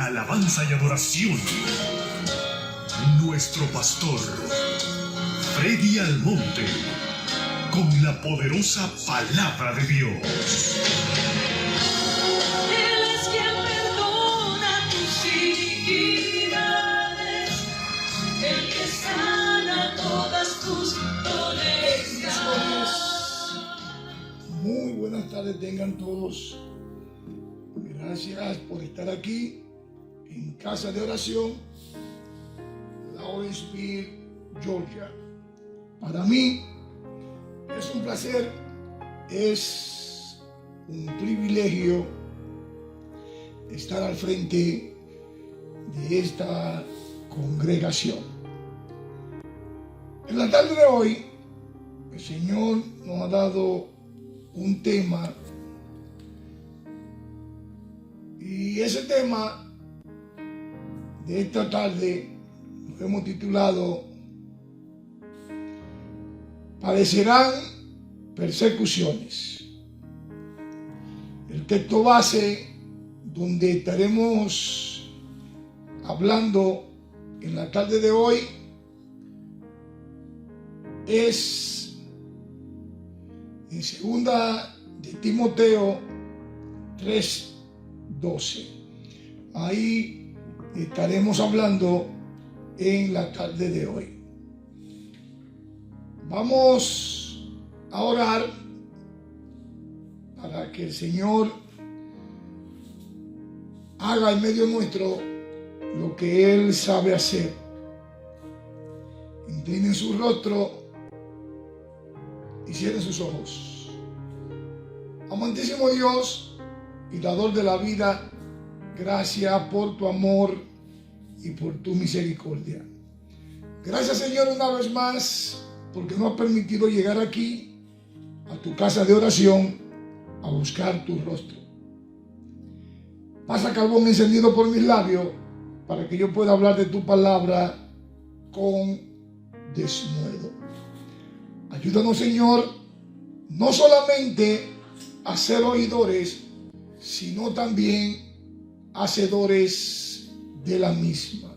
la alabanza y adoración. Nuestro pastor, Freddy Almonte, con la poderosa palabra de Dios. Él es quien perdona tus iniquidades, el que sana todas tus dolencias. Muy buenas tardes tengan todos. Gracias por estar aquí en Casa de Oración, Lawrenceville, Georgia. Para mí es un placer, es un privilegio estar al frente de esta congregación. En la tarde de hoy, el Señor nos ha dado un tema, y ese tema de esta tarde lo hemos titulado Padecerán persecuciones. El texto base donde estaremos hablando en la tarde de hoy es en 2 de Timoteo 3:12. Ahí estaremos hablando en la tarde de hoy. Vamos a orar para que el Señor haga en medio nuestro lo que Él sabe hacer. Inclinen su rostro y cierren sus ojos. Amantísimo Dios y dador de la vida, gracias por tu amor y por tu misericordia. Gracias, Señor, una vez más, porque nos has permitido llegar aquí a tu casa de oración a buscar tu rostro. Pasa carbón encendido por mis labios para que yo pueda hablar de tu palabra con denuedo. Ayúdanos, Señor, no solamente a ser oidores, sino también hacedores de la misma.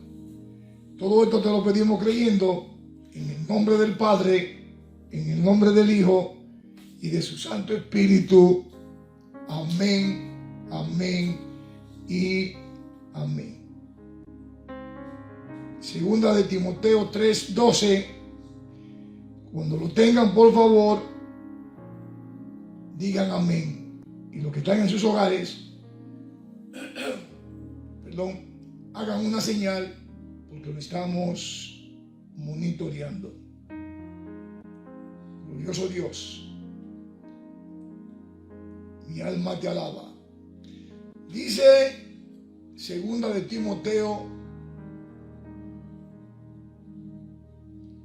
Todo esto te lo pedimos creyendo en el nombre del Padre, en el nombre del Hijo y de su Santo Espíritu. Amén, amén y amén. 2 de Timoteo 3:12. Cuando lo tengan, por favor, digan amén. Y los que están en sus hogares, hagan una señal, porque lo estamos monitoreando. Glorioso Dios, mi alma te alaba. Dice 2 de Timoteo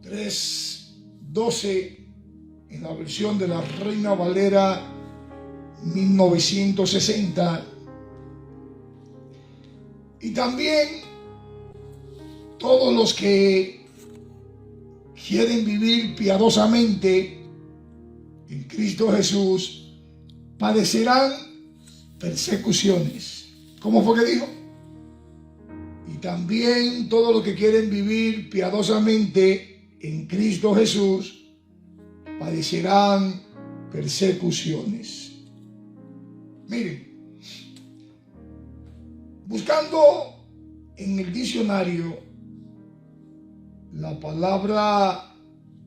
3:12 en la versión de la Reina Valera 1960. Y también todos los que quieren vivir piadosamente en Cristo Jesús padecerán persecuciones. ¿Cómo fue que dijo? Y también todos los que quieren vivir piadosamente en Cristo Jesús padecerán persecuciones. Miren, buscando en el diccionario la palabra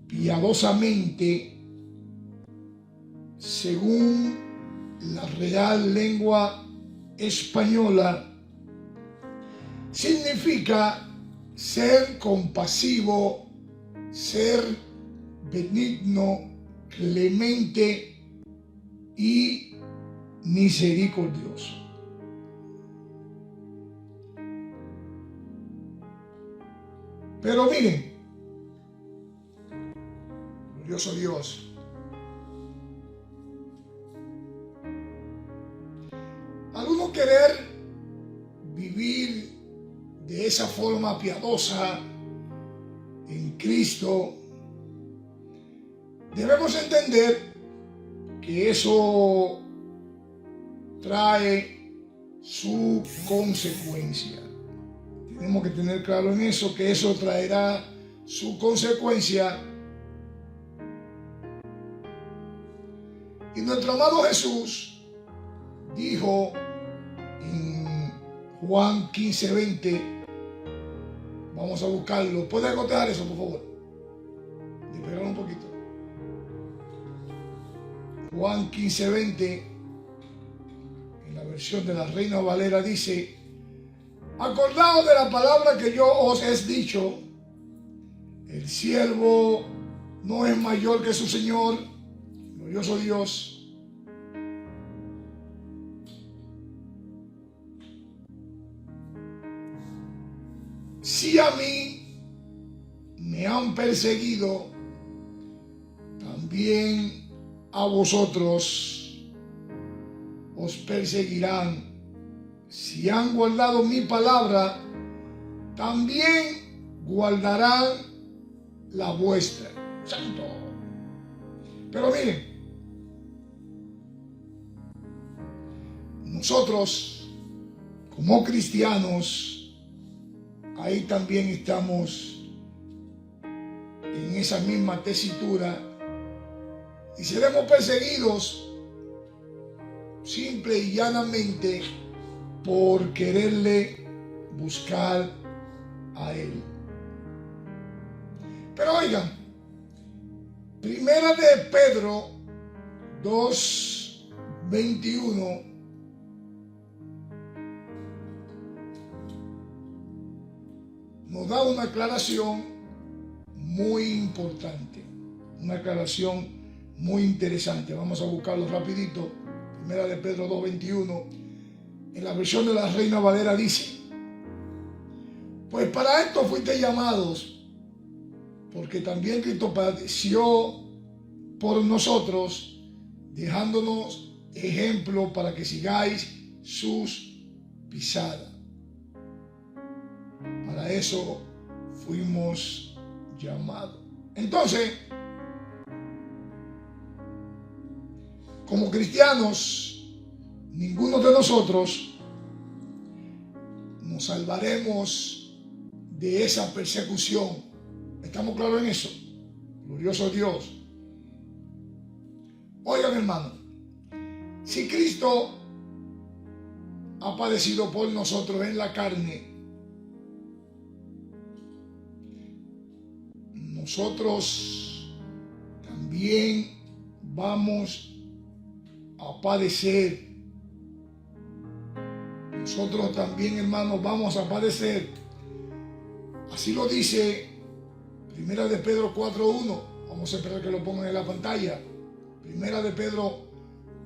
piadosamente, según la Real Lengua Española, significa ser compasivo, ser benigno, clemente y misericordioso. Pero miren, glorioso Dios, al uno querer vivir de esa forma piadosa en Cristo, debemos entender que eso trae su consecuencia. Tenemos que tener claro en eso, que eso traerá su consecuencia. Y nuestro amado Jesús dijo en Juan 15:20, vamos a buscarlo. ¿Puedes acotar eso, por favor? Despegarlo un poquito. Juan 15:20, en la versión de la Reina Valera, dice: acordaos de la palabra que yo os he dicho, el siervo no es mayor que su Señor, glorioso Dios. Si a mí me han perseguido, también a vosotros os perseguirán. Si han guardado mi palabra, también guardarán la vuestra. Santo. Pero miren, nosotros como cristianos, ahí también estamos en esa misma tesitura y seremos perseguidos simple y llanamente por quererle buscar a Él. Pero oigan, Primera de Pedro 2:21 nos da una aclaración muy importante, una aclaración muy interesante. Vamos a buscarlo rapidito. Primera de Pedro 2:21, en la versión de la Reina Valera dice: pues para esto fuisteis llamados, porque también Cristo padeció por nosotros, dejándonos ejemplo para que sigáis sus pisadas. Para eso fuimos llamados. Entonces, como cristianos, ninguno de nosotros nos salvaremos de esa persecución. ¿Estamos claros en eso? Glorioso Dios. Oigan, hermano, si Cristo ha padecido por nosotros en la carne, nosotros también vamos a padecer. Nosotros también, hermanos, vamos a padecer. Así lo dice Primera de Pedro 4:1. Vamos a esperar que lo pongan en la pantalla. Primera de Pedro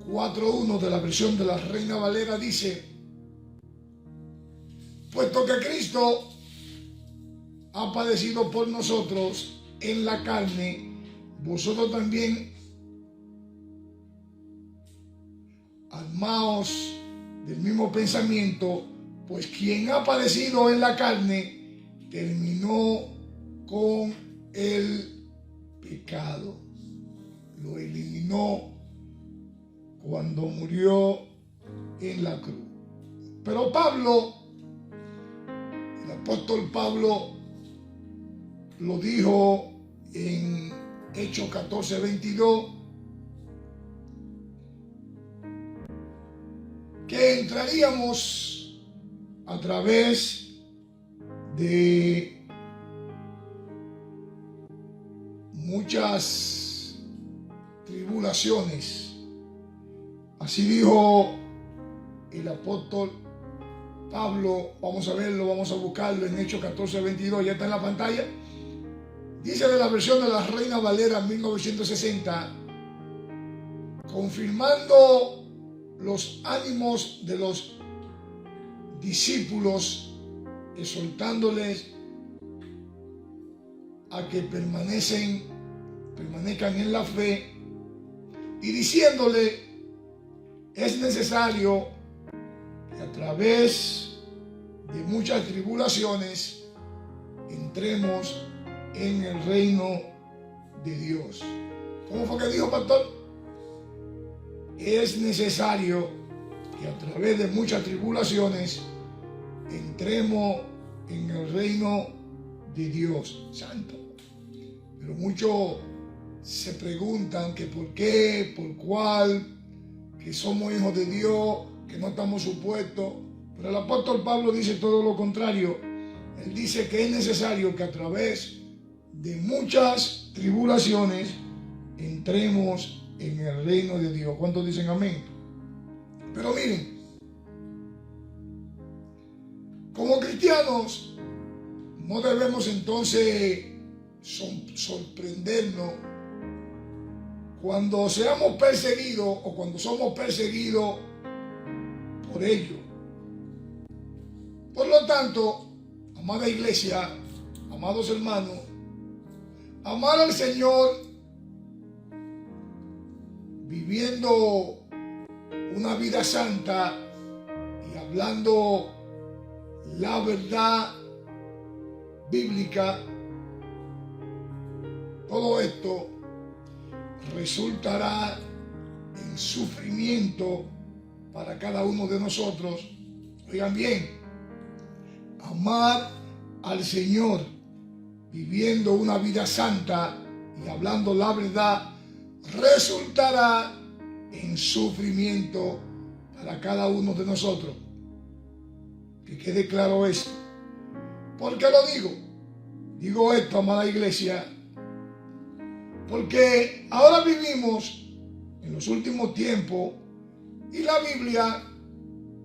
4:1 de la versión de la Reina Valera dice: puesto que Cristo ha padecido por nosotros en la carne, vosotros también armaos del mismo pensamiento, pues quien ha padecido en la carne terminó con el pecado, lo eliminó cuando murió en la cruz. Pero Pablo, el apóstol Pablo, lo dijo en Hechos 14:22, que entraríamos a través de muchas tribulaciones. Así dijo el apóstol Pablo. Vamos a verlo, vamos a buscarlo en Hechos 14:22, ya está en la pantalla. Dice de la versión de la Reina Valera 1960, confirmando los ánimos de los discípulos, exhortándoles a que permanezcan en la fe y diciéndole: es necesario que a través de muchas tribulaciones entremos en el reino de Dios. ¿Cómo fue que dijo, pastor? Es necesario que a través de muchas tribulaciones entremos en el reino de Dios. Santo. Pero muchos se preguntan que por qué, por cuál, que somos hijos de Dios, que no estamos supuestos. Pero el apóstol Pablo dice todo lo contrario. Él dice que es necesario que a través de muchas tribulaciones entremos en el reino de Dios. ¿Cuántos dicen amén? Pero miren, como cristianos no debemos entonces sorprendernos cuando seamos perseguidos o cuando somos perseguidos por ellos. Por lo tanto, amada iglesia, amados hermanos, amar al Señor viviendo una vida santa y hablando la verdad bíblica, todo esto resultará en sufrimiento para cada uno de nosotros. Oigan bien, amar al Señor viviendo una vida santa y hablando la verdad resultará en sufrimiento para cada uno de nosotros. Que quede claro esto. ¿Por qué lo digo? Digo esto, amada iglesia, porque ahora vivimos en los últimos tiempos y la Biblia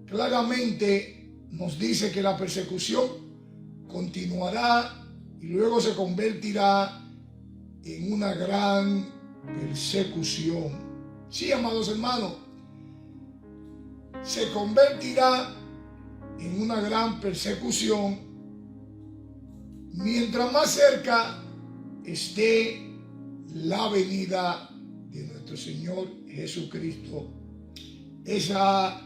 claramente nos dice que la persecución continuará y luego se convertirá en una gran persecución. Sí, amados hermanos, se convertirá en una gran persecución mientras más cerca esté la venida de nuestro Señor Jesucristo. Esa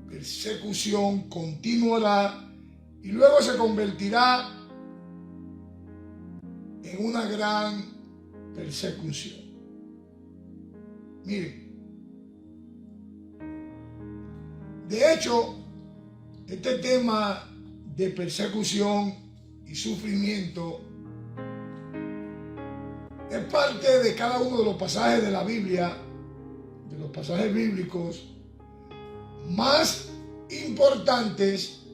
persecución continuará y luego se convertirá en una gran persecución. Miren, de hecho, este tema de persecución y sufrimiento es parte de cada uno de los pasajes de la Biblia, de los pasajes bíblicos más importantes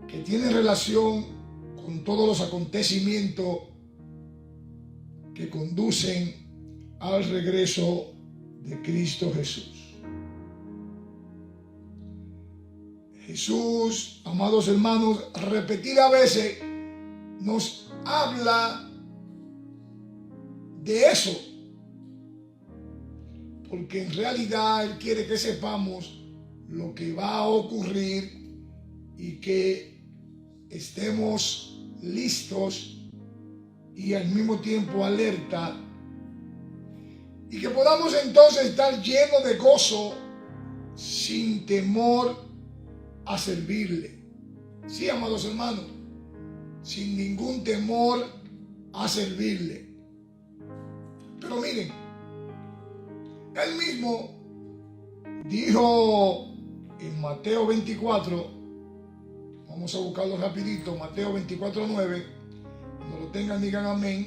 que tienen relación con todos los acontecimientos que conducen al regreso de Cristo Jesús. Jesús, amados hermanos, repetidas veces nos habla de eso, porque en realidad Él quiere que sepamos lo que va a ocurrir y que estemos listos y al mismo tiempo alerta, y que podamos entonces estar llenos de gozo sin temor a servirle. Sí, amados hermanos, sin ningún temor a servirle. Pero miren, Él mismo dijo en Mateo 24, vamos a buscarlo rapidito, Mateo 24:9, cuando lo tengan digan amén.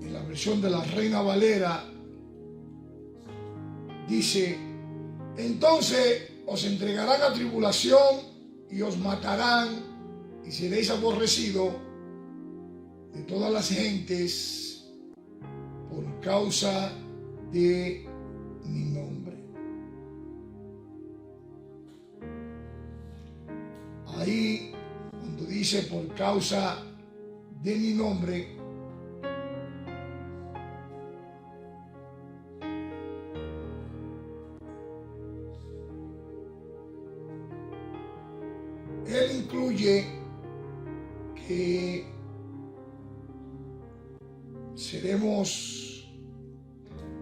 En la versión de la Reina Valera dice: entonces os entregarán a tribulación y os matarán y seréis aborrecidos de todas las gentes por causa de mi nombre. Ahí, cuando dice por causa de mi nombre, Él incluye que seremos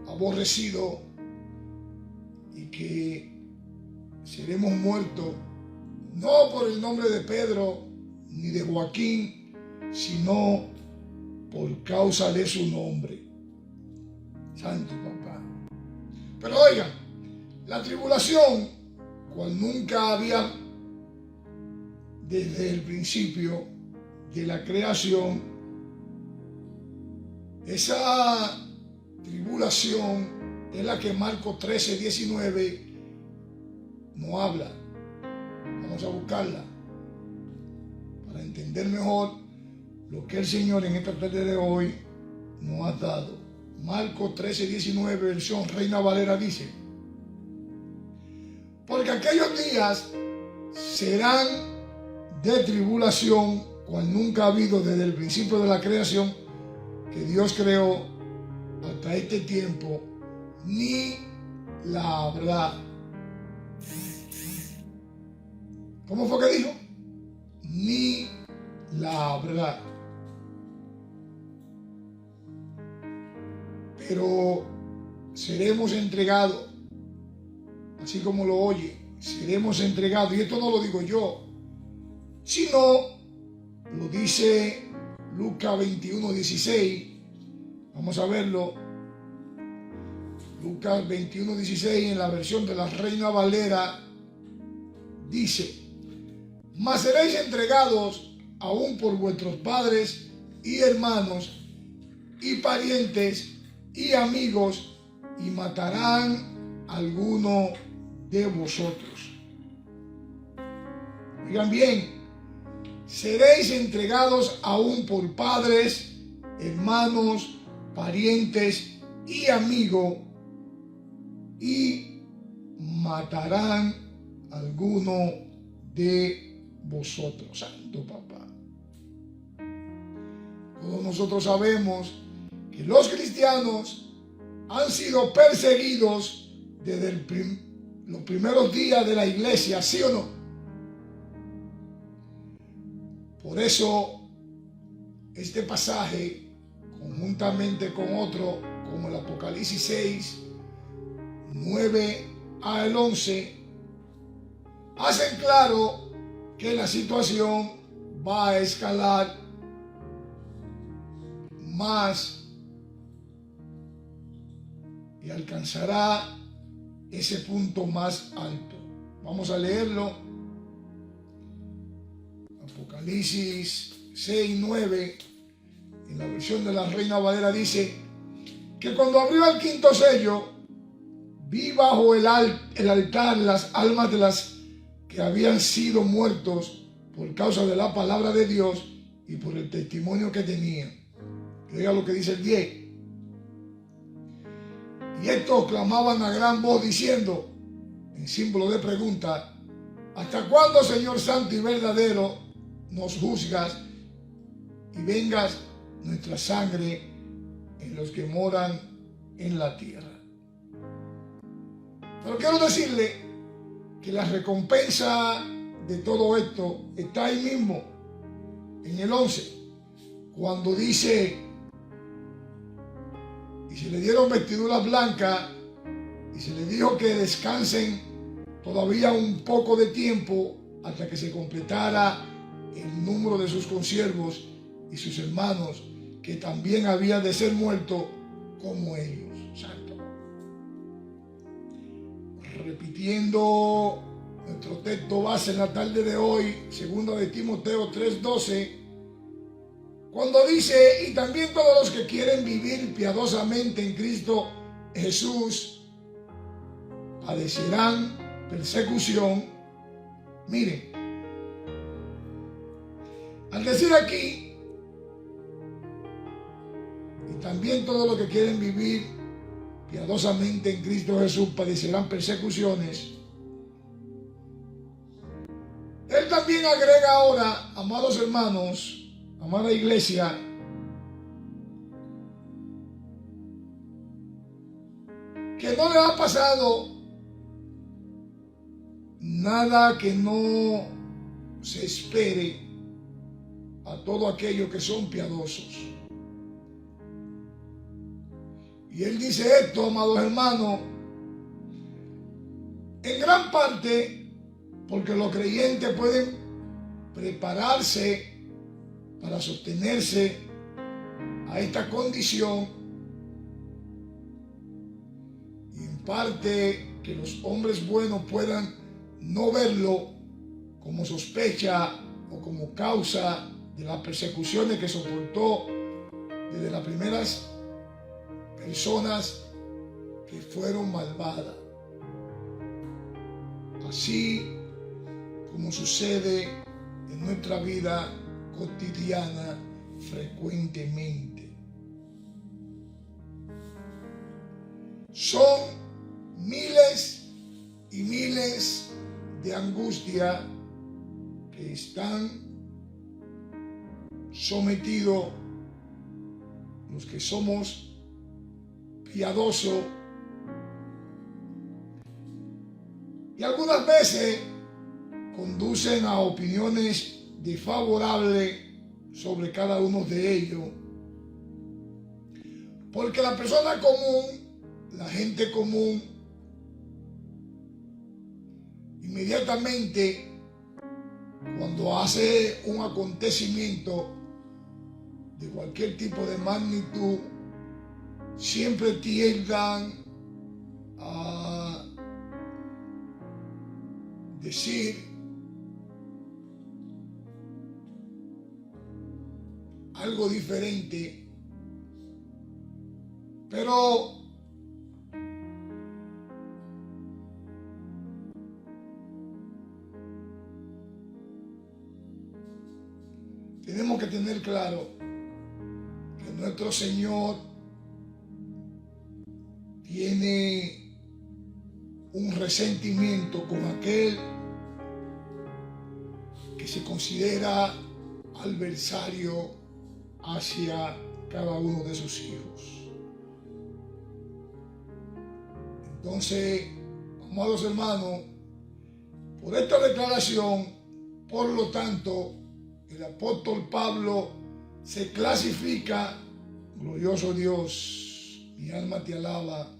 aborrecidos y que seremos muertos, no por el nombre de Pedro ni de Joaquín, sino por causa de su nombre. Santo Papá. Pero oigan, la tribulación, cual nunca había desde el principio de la creación. Esa tribulación es la que Marcos 13:19 nos habla. Vamos a buscarla para entender mejor lo que el Señor en esta tarde de hoy nos ha dado. Marcos 13:19, versión Reina Valera, dice: porque aquellos días serán de tribulación, cual nunca ha habido desde el principio de la creación que Dios creó hasta este tiempo, ni la habrá. ¿Cómo fue que dijo? Ni la habrá. Pero seremos entregados, así como lo oye, seremos entregados. Y esto no lo digo yo, sino lo dice Lucas 21:16. Vamos a verlo. Lucas 21:16 en la versión de la Reina Valera dice: mas seréis entregados aún por vuestros padres y hermanos y parientes y amigos, y matarán a alguno de vosotros. Oigan bien, seréis entregados aún por padres, hermanos, parientes y amigos, y matarán a alguno de vosotros. Santo Papá. Todos nosotros sabemos que los cristianos han sido perseguidos desde los primeros días de la iglesia, ¿sí o no? Por eso este pasaje, conjuntamente con otro, como el Apocalipsis 6, 9 al 11, hacen claro que la situación va a escalar más y alcanzará ese punto más alto. Vamos a leerlo. Apocalipsis 6, 9, en la versión de la Reina Valera, dice que cuando abrió el quinto sello, vi bajo el altar las almas de las que habían sido muertos por causa de la palabra de Dios y por el testimonio que tenían. Oiga lo que dice el 10. Y estos clamaban a gran voz diciendo, en símbolo de pregunta: ¿hasta cuándo, Señor santo y verdadero, nos juzgas y vengas nuestra sangre en los que moran en la tierra? Pero quiero decirle que la recompensa de todo esto está ahí mismo, en el 11, cuando dice: y se le dieron vestiduras blancas, y se les dijo que descansen todavía un poco de tiempo hasta que se completara el número de sus consiervos y sus hermanos, que también habían de ser muertos como ellos. Santo. Repitiendo nuestro texto base en la tarde de hoy, 2 de Timoteo 3:12, cuando dice: y también todos los que quieren vivir piadosamente en Cristo Jesús padecerán persecución. Miren, al decir aquí, y también todos los que quieren vivir piadosamente en Cristo Jesús padecerán persecuciones, él también agrega ahora, amados hermanos, amada iglesia, que no le ha pasado nada que no se espere a todos aquellos que son piadosos. Y él dice esto, amados hermanos, en gran parte porque los creyentes pueden prepararse para sostenerse a esta condición, y en parte que los hombres buenos puedan no verlo como sospecha o como causa de las persecuciones que soportó desde las primeras personas que fueron malvadas. Así como sucede en nuestra vida cotidiana frecuentemente. Son miles y miles de angustia que están sometidos los que somos piadosos, y algunas veces conducen a opiniones desfavorables sobre cada uno de ellos, porque la persona común, la gente común, inmediatamente cuando hace un acontecimiento de cualquier tipo de magnitud, siempre tiendan a decir algo diferente, pero tenemos que tener claro que nuestro Señor tiene un resentimiento con aquel que se considera adversario hacia cada uno de sus hijos. Entonces, amados hermanos, por esta declaración, por lo tanto, el apóstol Pablo se clasifica: glorioso Dios, mi alma te alaba,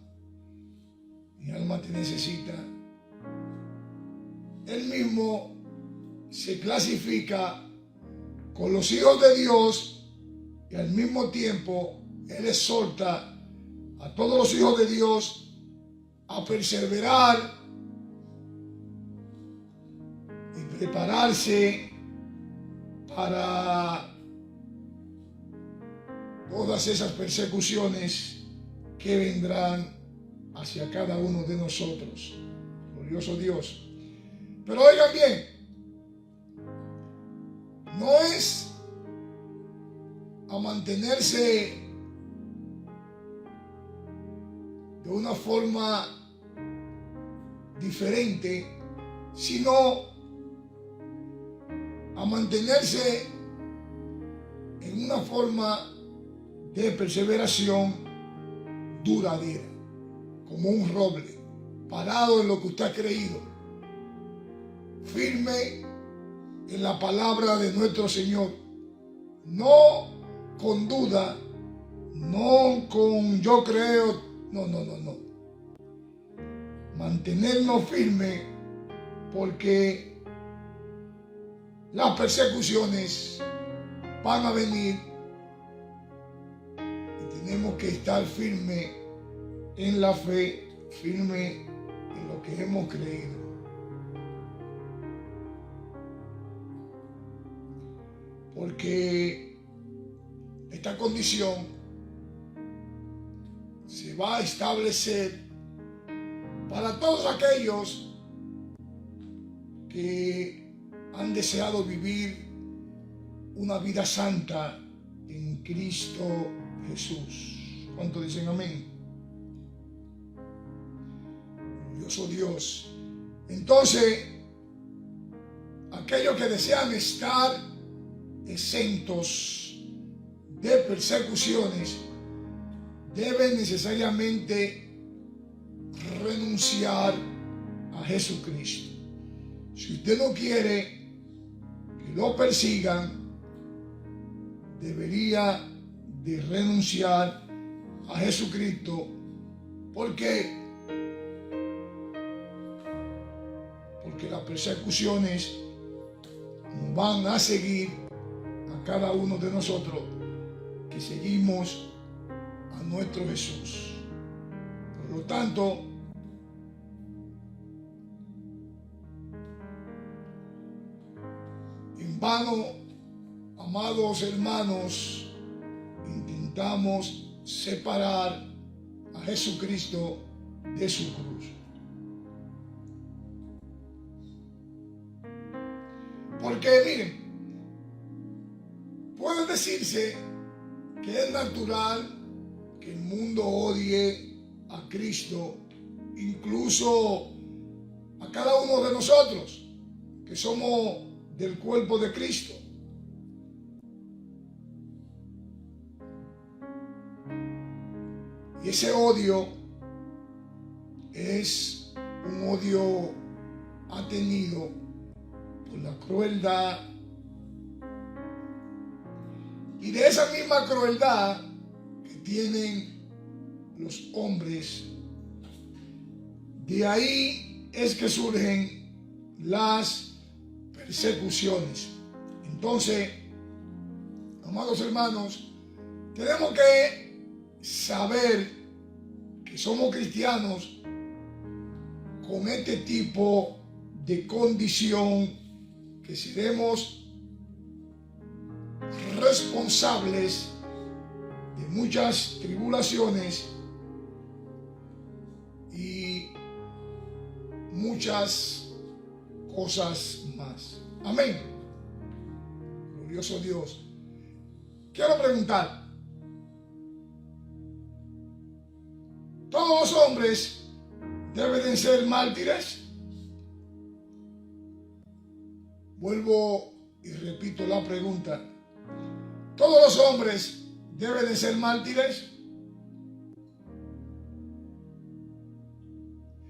mi alma te necesita. Él mismo se clasifica con los hijos de Dios, y al mismo tiempo él exhorta a todos los hijos de Dios a perseverar y prepararse para todas esas persecuciones que vendrán hacia cada uno de nosotros. Glorioso Dios. Pero oigan bien, no es a mantenerse de una forma diferente, sino a mantenerse en una forma de perseveración duradera, como un roble, parado en lo que usted ha creído, firme en la palabra de nuestro Señor, no con duda, no con yo creo, no. Mantenernos firmes, porque las persecuciones van a venir y tenemos que estar firmes en la fe, firmes en lo que hemos creído. Porque esta condición se va a establecer para todos aquellos que han deseado vivir una vida santa en Cristo Jesús. ¿Cuántos dicen amén? Glorioso Dios. Entonces, aquellos que desean estar exentos de persecuciones deben necesariamente renunciar a Jesucristo. Si usted no quiere que lo persigan, debería de renunciar a Jesucristo. ¿Por qué? Porque las persecuciones nos van a seguir a cada uno de nosotros que seguimos a nuestro Jesús. Por lo tanto, En vano, amados hermanos, intentamos separar a Jesucristo de su cruz. Porque miren, puede decirse que es natural que el mundo odie a Cristo, incluso a cada uno de nosotros, que somos del cuerpo de Cristo. Y ese odio es un odio atenido por la crueldad. Y de esa misma crueldad que tienen los hombres, de ahí es que surgen las persecuciones. Entonces, amados hermanos, tenemos que saber que somos cristianos con este tipo de condición, que seremos responsables de muchas tribulaciones y muchas cosas más. Amén. Glorioso Dios. Quiero preguntar, ¿todos los hombres deben de ser mártires? Vuelvo y repito la pregunta. ¿Todos los hombres deben de ser mártires?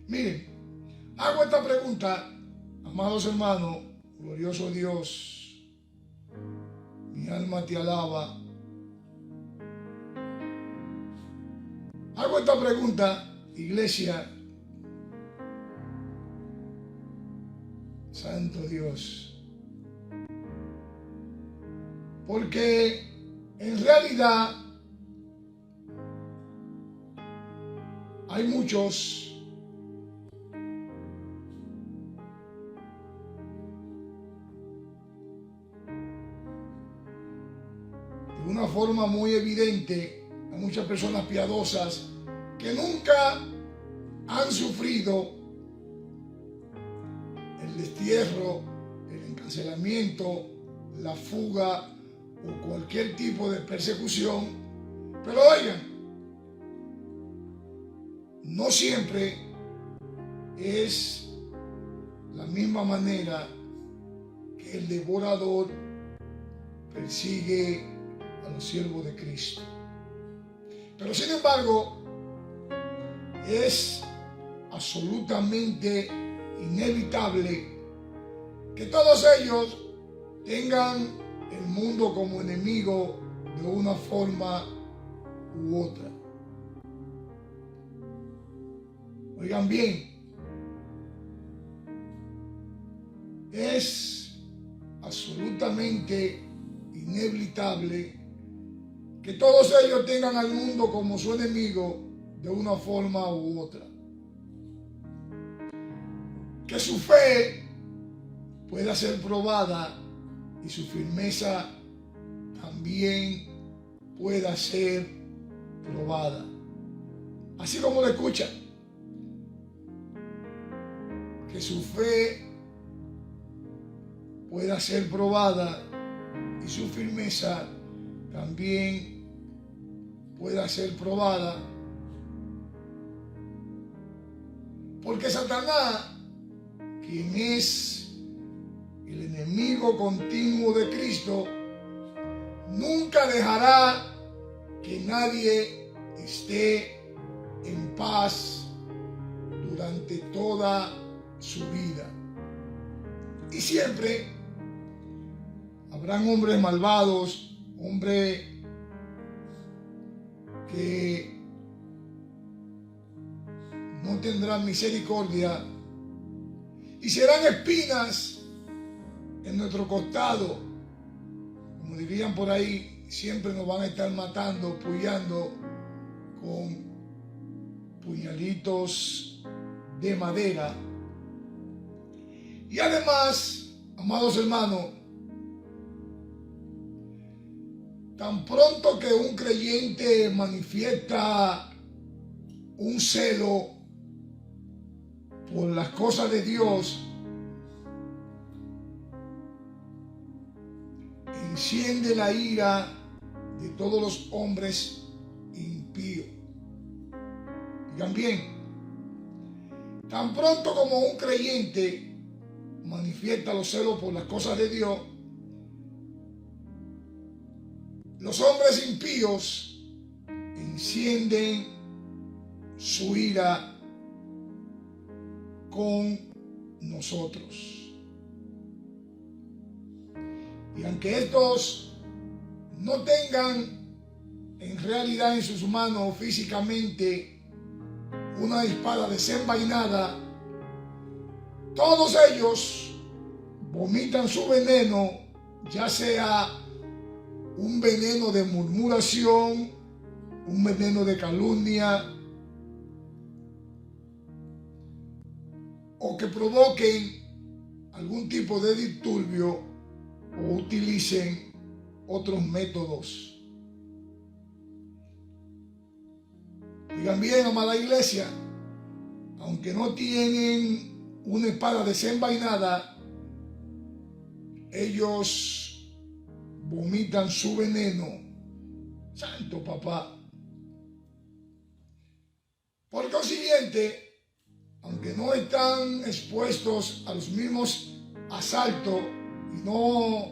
Miren, hago esta pregunta, amados hermanos, glorioso Dios, mi alma te alaba. Hago esta pregunta, iglesia, Santo Dios, porque en realidad hay muchos de una forma muy evidente, a muchas personas piadosas que nunca han sufrido el destierro, el encarcelamiento, la fuga o cualquier tipo de persecución. Pero oigan, no siempre es la misma manera que el devorador persigue a los siervos de Cristo. Pero sin embargo, es absolutamente inevitable que todos ellos tengan el mundo como enemigo de una forma u otra. Oigan bien, es absolutamente inevitable que todos ellos tengan al mundo como su enemigo de una forma u otra. Que su fe pueda ser probada y su firmeza también pueda ser probada. Así como lo escuchan, que su fe pueda ser probada y su firmeza también pueda ser probada. Porque Satanás, quien es el enemigo continuo de Cristo, nunca dejará que nadie esté en paz durante toda su vida. Y siempre habrán hombres malvados, hombres que no tendrán misericordia y serán espinas en nuestro costado. Como dirían por ahí, siempre nos van a estar matando, puñando con puñalitos de madera. Y además, amados hermanos, tan pronto que un creyente manifiesta un celo por las cosas de Dios, enciende la ira de todos los hombres impíos. Digan bien, tan pronto como un creyente manifiesta los celos por las cosas de Dios, los hombres impíos encienden su ira con nosotros. Y aunque estos no tengan en realidad en sus manos físicamente una espada desenvainada, todos ellos vomitan su veneno, ya sea un veneno de murmuración, un veneno de calumnia, o que provoquen algún tipo de disturbio o utilicen otros métodos. Digan bien, amada iglesia, aunque no tienen una espada desenvainada, ellos vomitan su veneno. Santo papá. Por consiguiente, aunque no están expuestos a los mismos asaltos y no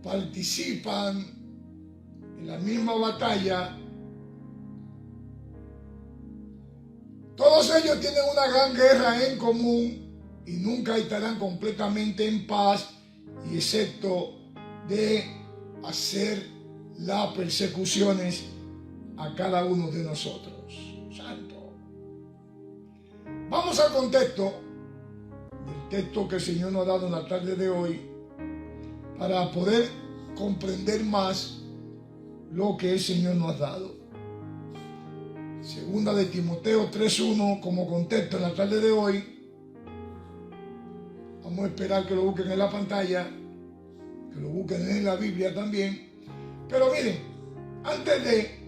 participan en la misma batalla, todos ellos tienen una gran guerra en común y nunca estarán completamente en paz, y excepto de hacer las persecuciones a cada uno de nosotros. Santo. Vamos al contexto del texto que el Señor nos ha dado en la tarde de hoy para poder comprender más lo que el Señor nos ha dado. Segunda de Timoteo 3:1 como contexto en la tarde de hoy. Vamos a esperar que lo busquen en la pantalla, que lo busquen en la Biblia también. Pero miren, antes de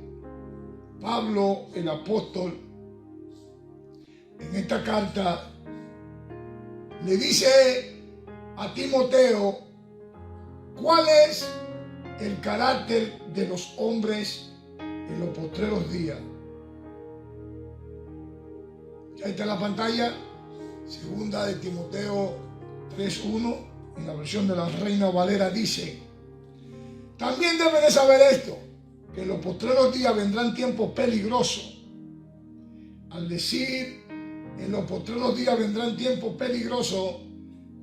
Pablo el apóstol, en esta carta, le dice a Timoteo cuál es el carácter de los hombres en los postreros días. Ya está en la pantalla, segunda de Timoteo 3:1, en la versión de la Reina Valera dice: también deben de saber esto, que en los postreros días vendrán tiempos peligrosos. Al decir en los postreros días vendrán tiempos peligrosos,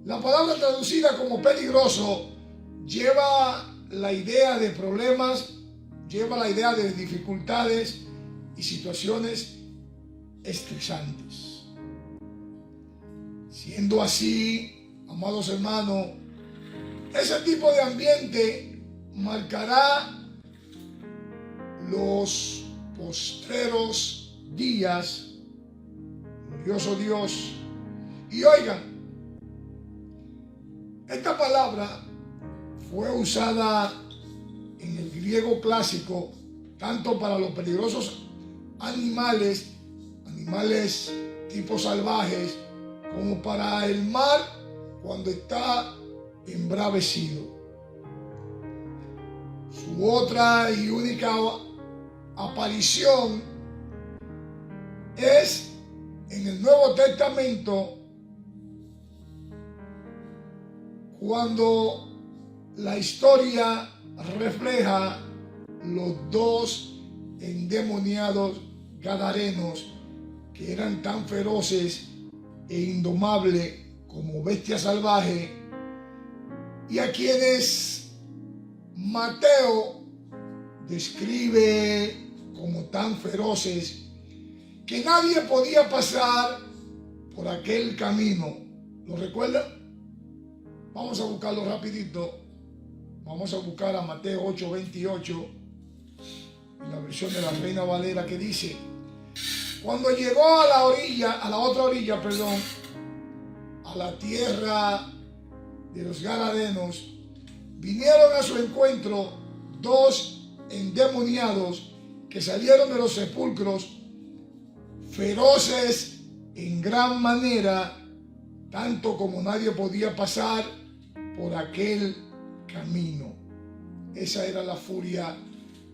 la palabra traducida como peligroso lleva la idea de problemas, lleva la idea de dificultades y situaciones estresantes. Siendo así, amados hermanos, ese tipo de ambiente marcará los postreros días. Glorioso Dios. Y oigan, esta palabra fue usada en el griego clásico tanto para los peligrosos animales tipo salvajes, como para el mar cuando está embravecido. Su otra y única aparición es en el Nuevo Testamento, cuando la historia refleja los dos endemoniados gadarenos que eran tan feroces e indomables como bestias salvajes, y a quienes Mateo describe como tan feroces que nadie podía pasar por aquel camino. ¿Lo recuerdan? Vamos a buscarlo rapidito. Vamos a buscar a Mateo 8:28, en la versión de la Reina Valera, que dice: cuando llegó a la otra orilla, a la tierra de los Gadarenos, vinieron a su encuentro dos endemoniados que salieron de los sepulcros, feroces en gran manera, tanto como nadie podía pasar por aquel camino. Esa era la furia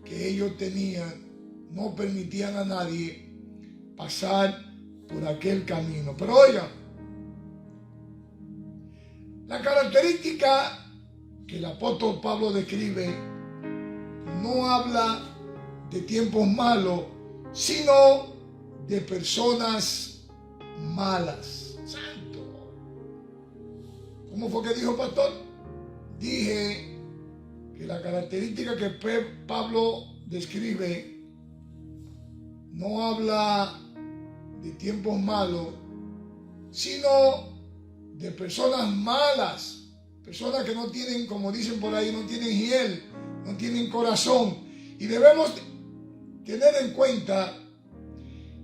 que ellos tenían. No permitían a nadie pasar por aquel camino. Pero oigan, la característica que el apóstol Pablo describe no habla de tiempos malos, sino de personas malas. Santo. ¿Cómo fue que dijo, pastor? Dije que la característica que Pablo describe no habla de tiempos malos, sino de personas malas, personas que no tienen, como dicen por ahí, no tienen hiel, no tienen corazón. Y debemos tener en cuenta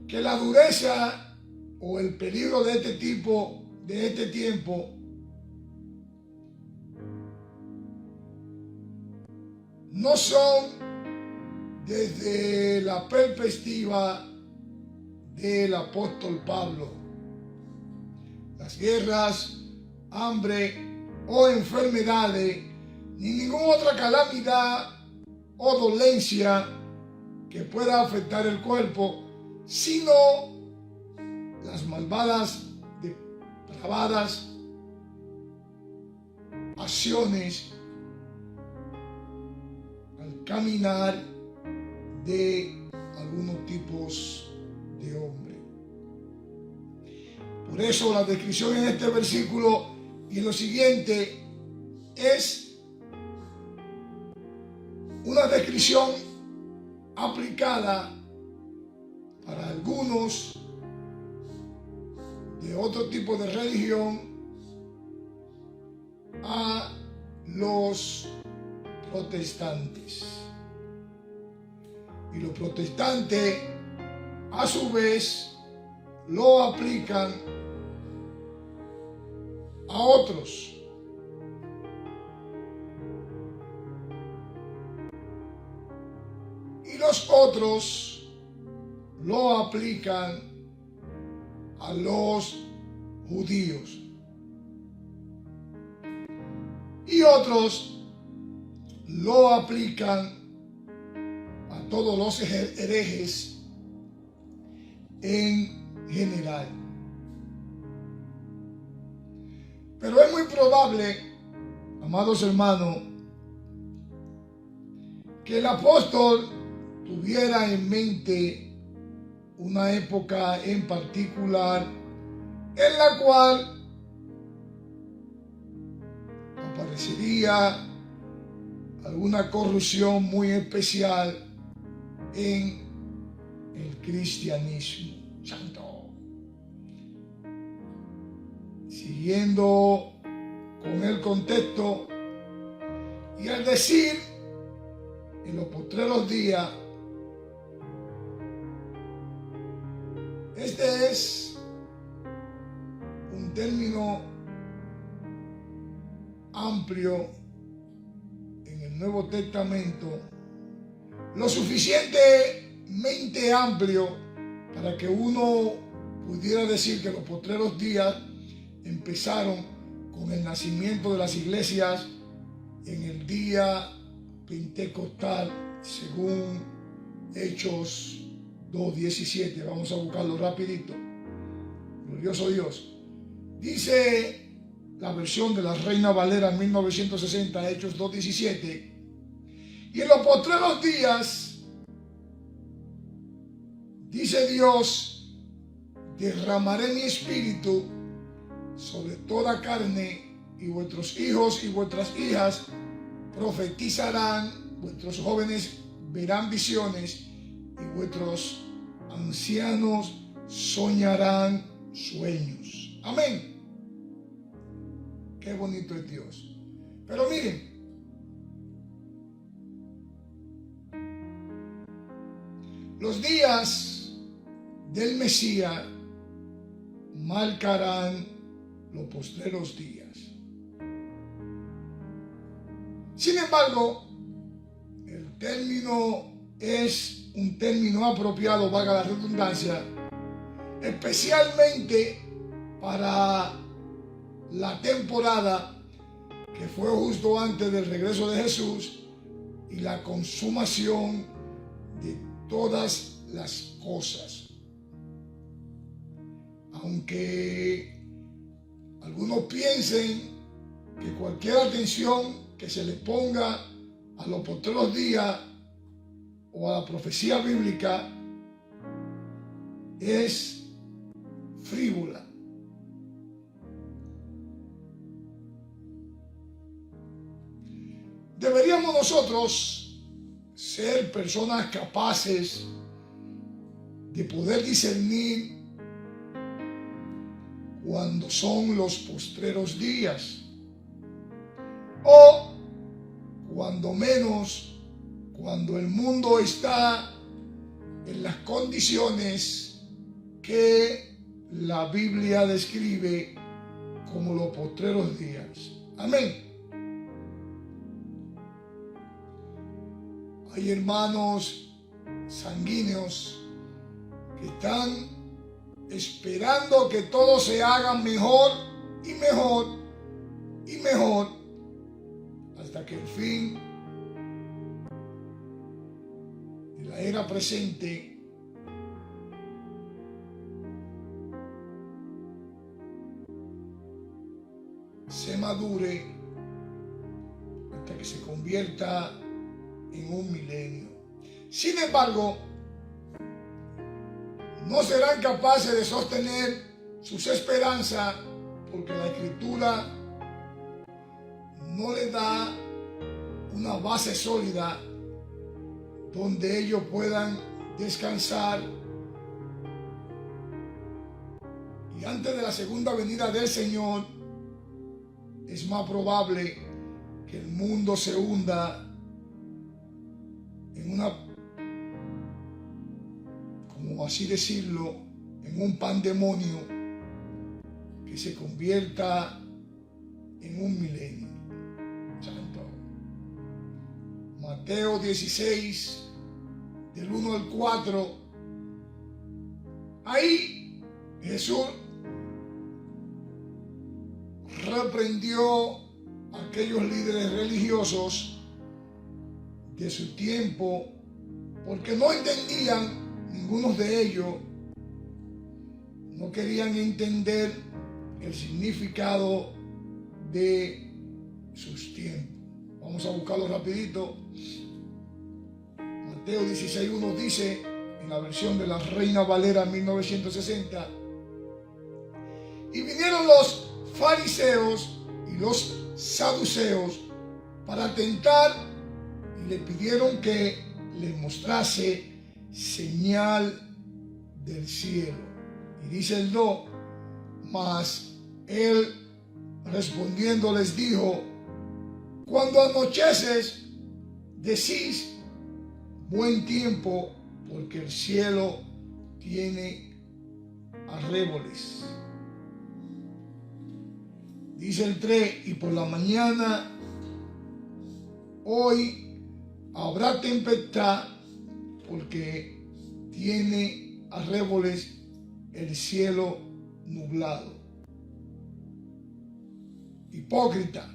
que la dureza o el peligro de este tipo, de este tiempo, no son desde la perspectiva del apóstol Pablo. Las guerras, hambre o enfermedades, ni ninguna otra calamidad o dolencia que pueda afectar el cuerpo, sino las malvadas, depravadas acciones al caminar de algunos tipos de hombre. Por eso la descripción en este versículo y en lo siguiente es una descripción aplicada para algunos de otro tipo de religión a los protestantes. Y los protestantes a su vez lo aplican a otros. Y los otros lo aplican a los judíos. Y otros lo aplican a todos los herejes en general. Pero es muy probable, amados hermanos, que el apóstol tuviera en mente una época en particular en la cual aparecería alguna corrupción muy especial en el cristianismo. Santo. Siguiendo con el contexto, y al decir en los postreros días, este es un término amplio en el Nuevo Testamento, lo suficientemente amplio para que uno pudiera decir que los postreros días empezaron con el nacimiento de las iglesias en el día pentecostal, según Hechos 2:17. Vamos a buscarlo rapidito. Glorioso Dios. Dice la versión de la Reina Valera 1960, Hechos 2:17. Y en los postreros días, dice Dios, derramaré mi espíritu sobre toda carne, y vuestros hijos y vuestras hijas profetizarán, vuestros jóvenes verán visiones, y vuestros ancianos soñarán sueños. Amén. Qué bonito es Dios. Pero miren, los días del Mesías marcarán los postreros días. Sin embargo, el término es un término apropiado, valga la redundancia, especialmente para la temporada que fue justo antes del regreso de Jesús y la consumación de todas las cosas. Aunque algunos piensen que cualquier atención que se le ponga a los postreros días o a la profecía bíblica es frívola. Deberíamos nosotros ser personas capaces de poder discernir cuando son los postreros días, o cuando menos cuando el mundo está en las condiciones que la Biblia describe como los postreros días. Amén. Hay hermanos sanguíneos que están esperando que todo se haga mejor y mejor y mejor hasta que el fin de la era presente se madure, hasta que se convierta en un milenio. Sin embargo, no serán capaces de sostener sus esperanzas porque la Escritura no les da una base sólida donde ellos puedan descansar. Y antes de la segunda venida del Señor, es más probable que el mundo se hunda en una, como así decirlo, en un pandemonio que se convierta en un milenio. Santo. Mateo 16, del 1 al 4. Ahí Jesús reprendió a aquellos líderes religiosos de su tiempo porque no entendían, ninguno de ellos no querían entender el significado de sus tiempos. Vamos a buscarlo rapidito. Mateo 16:1 dice, en la versión de la Reina Valera 1960, y vinieron los fariseos y los saduceos para tentar y le pidieron que les mostrase señal del cielo. Y dice el 2, mas él respondiendo les dijo, cuando anocheces decís buen tiempo, porque el cielo tiene arreboles. Dice el 3, y por la mañana hoy habrá tempestad, porque tiene arreboles el cielo nublado. Hipócrita,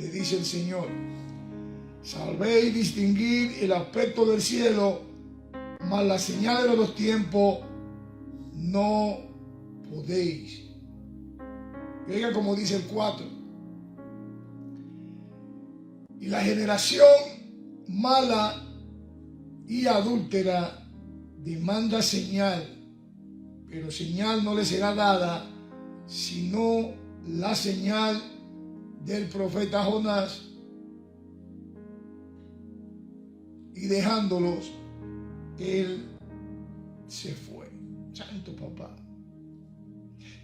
le dice el Señor, sabéis distinguir el aspecto del cielo, mas las señales de los tiempos no podéis. Oiga como dice el 4. Y la generación mala y adúltera demanda señal, pero señal no le será dada, sino la señal del profeta Jonás. Y dejándolos, él se fue. Santo papá.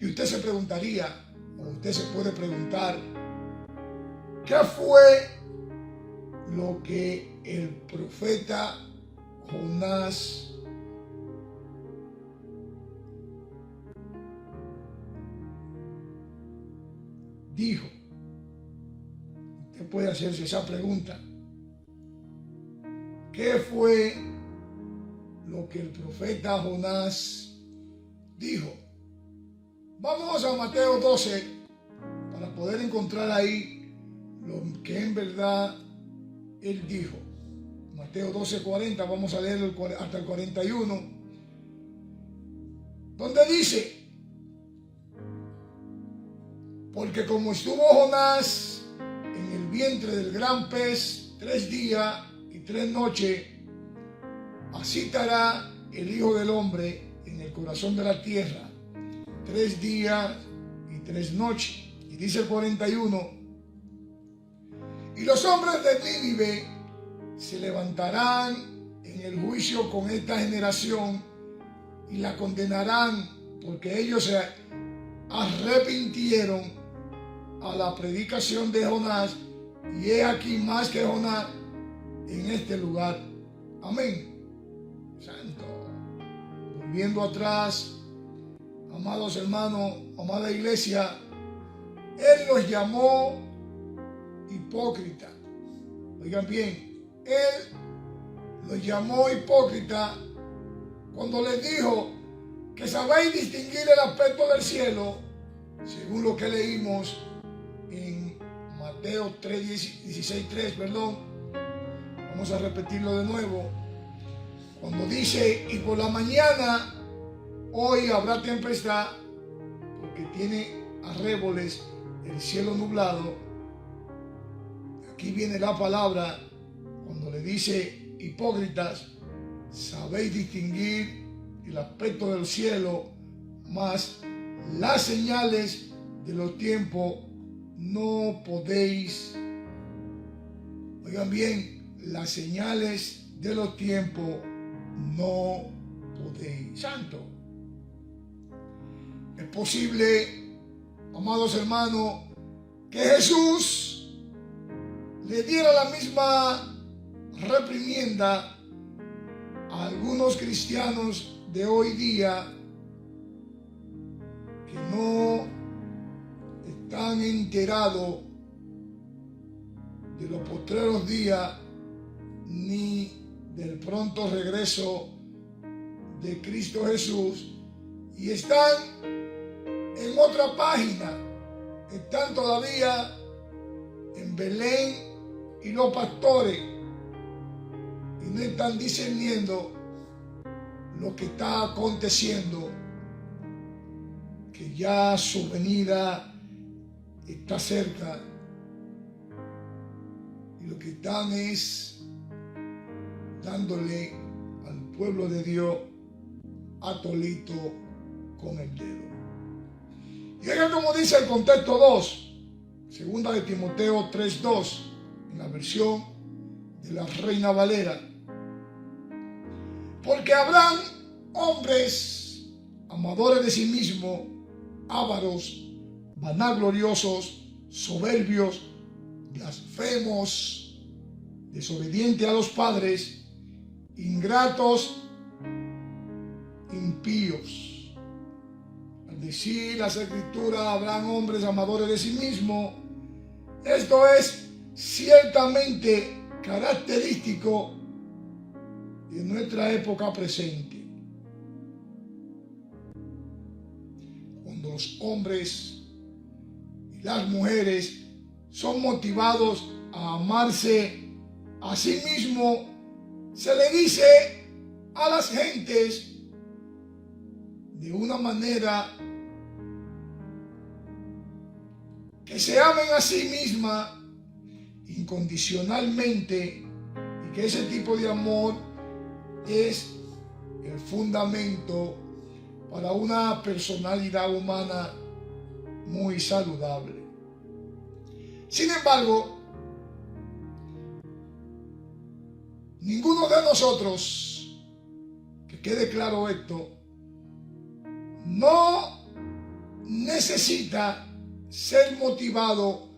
Y usted se preguntaría, o usted se puede preguntar, ¿qué fue lo que el profeta Jonás dijo? Usted puede hacerse esa pregunta. ¿qué fue lo que el profeta Jonás dijo? Vamos a Mateo 12 para poder encontrar ahí lo que en verdad él dijo. Mateo 12:40, vamos a leer hasta el 41, donde dice: porque como estuvo Jonás en el vientre del gran pez 3 días y 3 noches, así estará el Hijo del Hombre en el corazón de la tierra 3 días y 3 noches. Y dice el 41: y los hombres de Nínive se levantarán en el juicio con esta generación y la condenarán, porque ellos se arrepintieron a la predicación de Jonás, y he aquí más que Jonás en este lugar. Amén. Santo. Volviendo atrás, amados hermanos, amada iglesia, Él los llamó hipócritas. Oigan bien, Él los llamó hipócritas cuando les dijo que sabéis distinguir el aspecto del cielo, según lo que leímos en Mateo 16:3, perdón. Vamos a repetirlo de nuevo. Cuando dice: y por la mañana hoy habrá tempestad, porque tiene arreboles el cielo nublado. Aquí viene la palabra cuando le dice: hipócritas, sabéis distinguir el aspecto del cielo, mas las señales de los tiempos no podéis. Oigan bien, las señales de los tiempos no podéis. Santo. Es posible, amados hermanos, que Jesús le diera la misma reprimienda a algunos cristianos de hoy día que no están enterados de los postreros días ni del pronto regreso de Cristo Jesús, y están en otra página, están todavía en Belén y los pastores, y no están discerniendo lo que está aconteciendo, que ya su venida está cerca, y lo que están es dándole al pueblo de Dios atolito con el dedo. Y oigan como dice el contexto 2, segunda de Timoteo 3:2, en la versión de la Reina Valera: porque habrán hombres amadores de sí mismos, ávaros, vanagloriosos, soberbios, blasfemos, desobedientes a los padres, ingratos, impíos. Al decir las Escrituras, habrán hombres amadores de sí mismos, esto es ciertamente característico de nuestra época presente, cuando los hombres y las mujeres son motivados a amarse a sí mismos. Se le dice a las gentes de una manera que se amen a sí mismas incondicionalmente, y que ese tipo de amor es el fundamento para una personalidad humana muy saludable. Sin embargo, ninguno de nosotros, que quede claro esto, no necesita ser motivado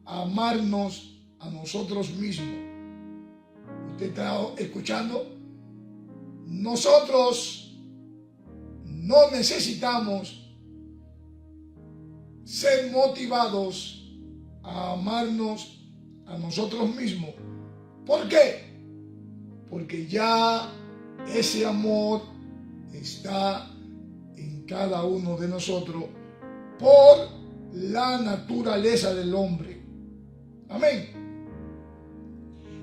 a amarnos a nosotros mismos. ¿Usted está escuchando? Nosotros no necesitamos ser motivados a amarnos a nosotros mismos. ¿Por qué? porque ya ese amor está en cada uno de nosotros por la naturaleza del hombre. Amén.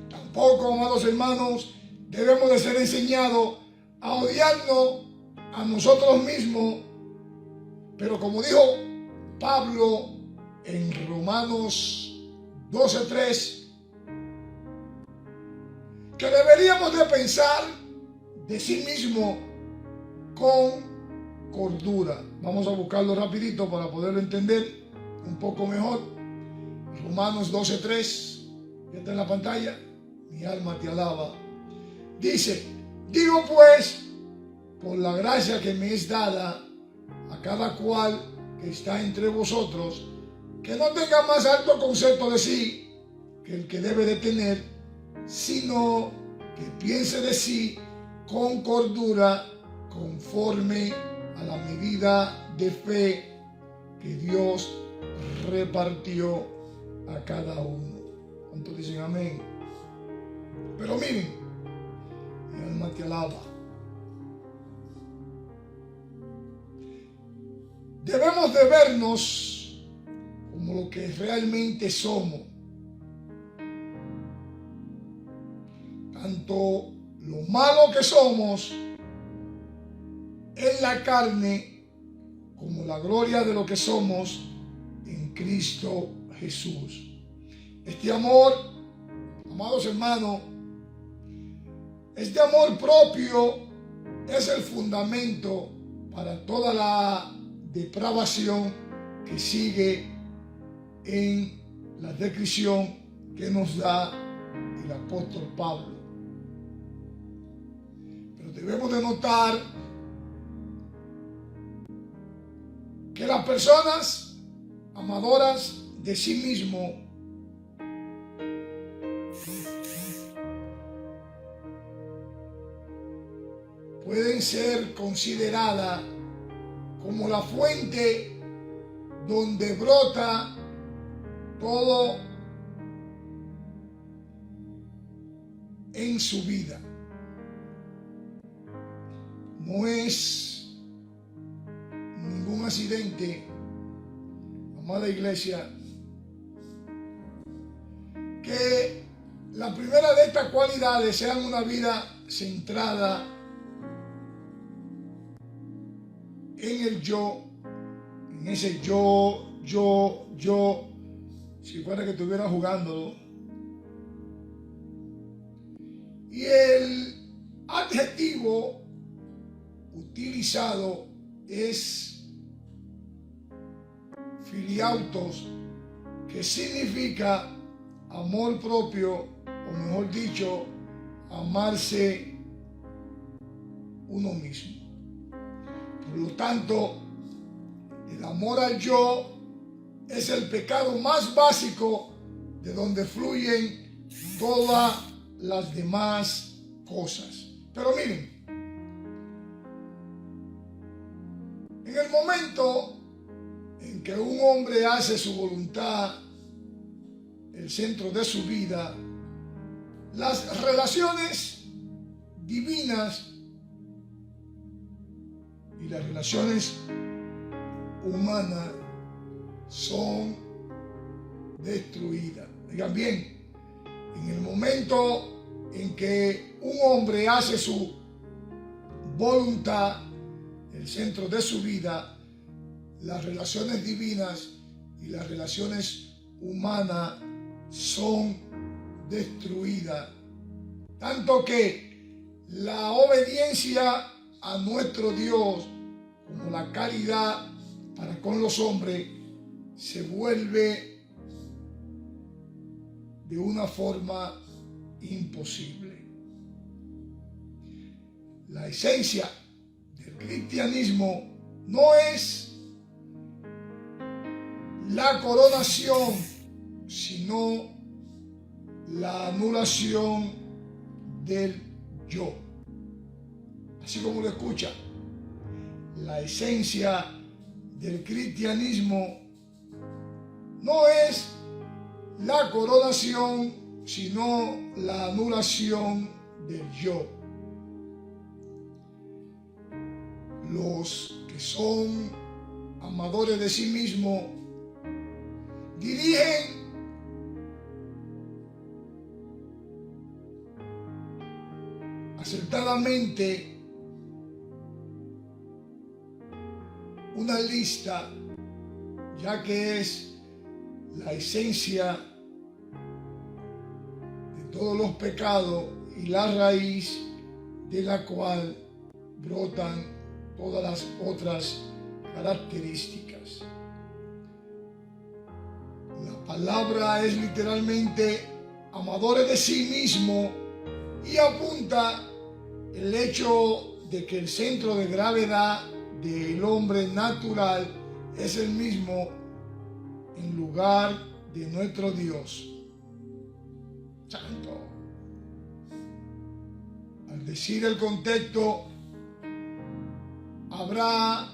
Tampoco, amados hermanos, debemos de ser enseñados a odiarnos a nosotros mismos, pero como dijo Pablo en Romanos 12:3, que deberíamos de pensar de sí mismo con cordura. Vamos a buscarlo rapidito para poderlo entender un poco mejor. Romanos 12:3, ya está en la pantalla. Mi alma te alaba. Dice, digo pues, por la gracia que me es dada a cada cual que está entre vosotros, que no tenga más alto concepto de sí que el que debe de tener, sino que piense de sí con cordura, conforme a la medida de fe que Dios repartió a cada uno. ¿Cuántos dicen amén? Pero miren, mi alma te alaba. Debemos de vernos como lo que realmente somos. Tanto lo malo que somos en la carne como la gloria de lo que somos en Cristo Jesús. Este amor, amados hermanos, este amor propio es el fundamento para toda la depravación que sigue en la descripción que nos da el apóstol Pablo. Pero debemos de notar que las personas amadoras de sí mismo pueden ser consideradas como la fuente donde brota todo en su vida. No es ningún accidente, amada iglesia, que la primera de estas cualidades sean una vida centrada en el yo, en ese yo, si fuera que estuviera jugando. Y el adjetivo utilizado es filiautos, que significa amor propio, o mejor dicho, amarse uno mismo. Por lo tanto, el amor al yo es el pecado más básico de donde fluyen todas las demás cosas. Pero miren, en el momento en que un hombre hace su voluntad el centro de su vida, las relaciones divinas y las relaciones humanas son destruidas. Oigan bien, en el momento en que un hombre hace su voluntad el centro de su vida, las relaciones divinas y las relaciones humanas son destruidas. Tanto que la obediencia a nuestro Dios como la caridad para con los hombres se vuelve de una forma imposible. La esencia del cristianismo no es la coronación, sino la anulación del yo. Así como lo escucha, la esencia del cristianismo no es la coronación, sino la anulación del yo. Los que son amadores de sí mismos dirigen acertadamente una lista, ya que es la esencia de todos los pecados y la raíz de la cual brotan todas las otras características. La palabra es literalmente amadores de sí mismo y apunta el hecho de que el centro de gravedad del hombre natural es el mismo en lugar de nuestro Dios. Santo. Al decir el contexto, habrá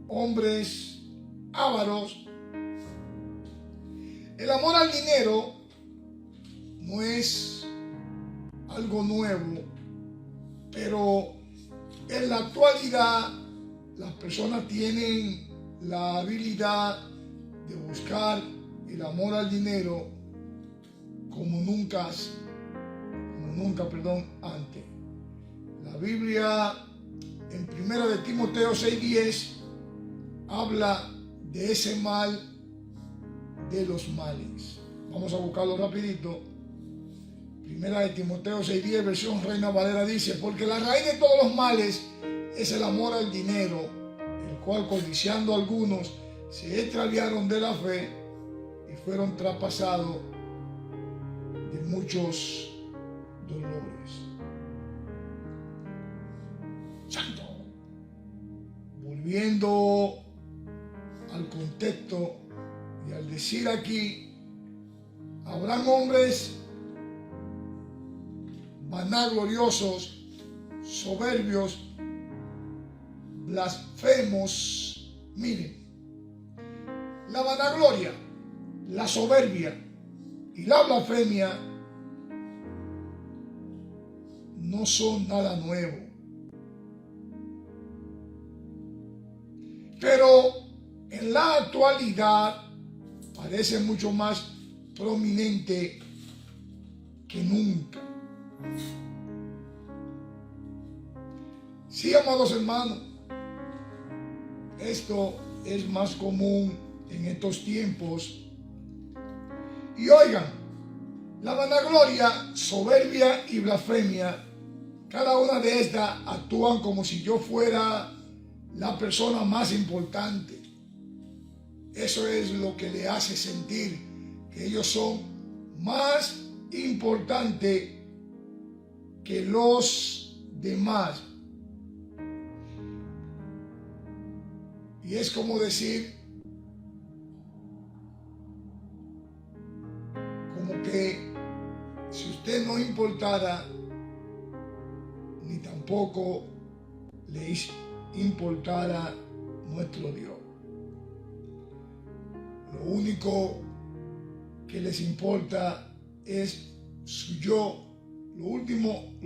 hombres ávaros. El amor al dinero no es algo nuevo, pero en la actualidad las personas tienen la habilidad de buscar el amor al dinero como nunca antes. La Biblia en 1 de Timoteo 6:10 habla de ese mal de los males. Vamos a buscarlo rapidito. 1 de Timoteo 6:10, versión Reina Valera, dice: porque la raíz de todos los males es el amor al dinero, el cual, codiciando algunos, se extraviaron de la fe y fueron traspasados de muchos dolores. Santo. Volviendo al contexto y al decir aquí, habrán hombres vanagloriosos, soberbios, blasfemos. Miren, la vanagloria, la soberbia y la blasfemia no son nada nuevo. Pero en la actualidad parece mucho más prominente que nunca. Sí, amados hermanos, esto es más común en estos tiempos. Y oigan, la vanagloria, soberbia y blasfemia, cada una de estas actúan como si yo fuera la persona más importante. Eso es lo que le hace sentir que ellos son más importantes que los demás. Y es como decir, como que si usted no importara, ni tampoco le importara nuestro Dios. Lo único que les importa es su yo. Lo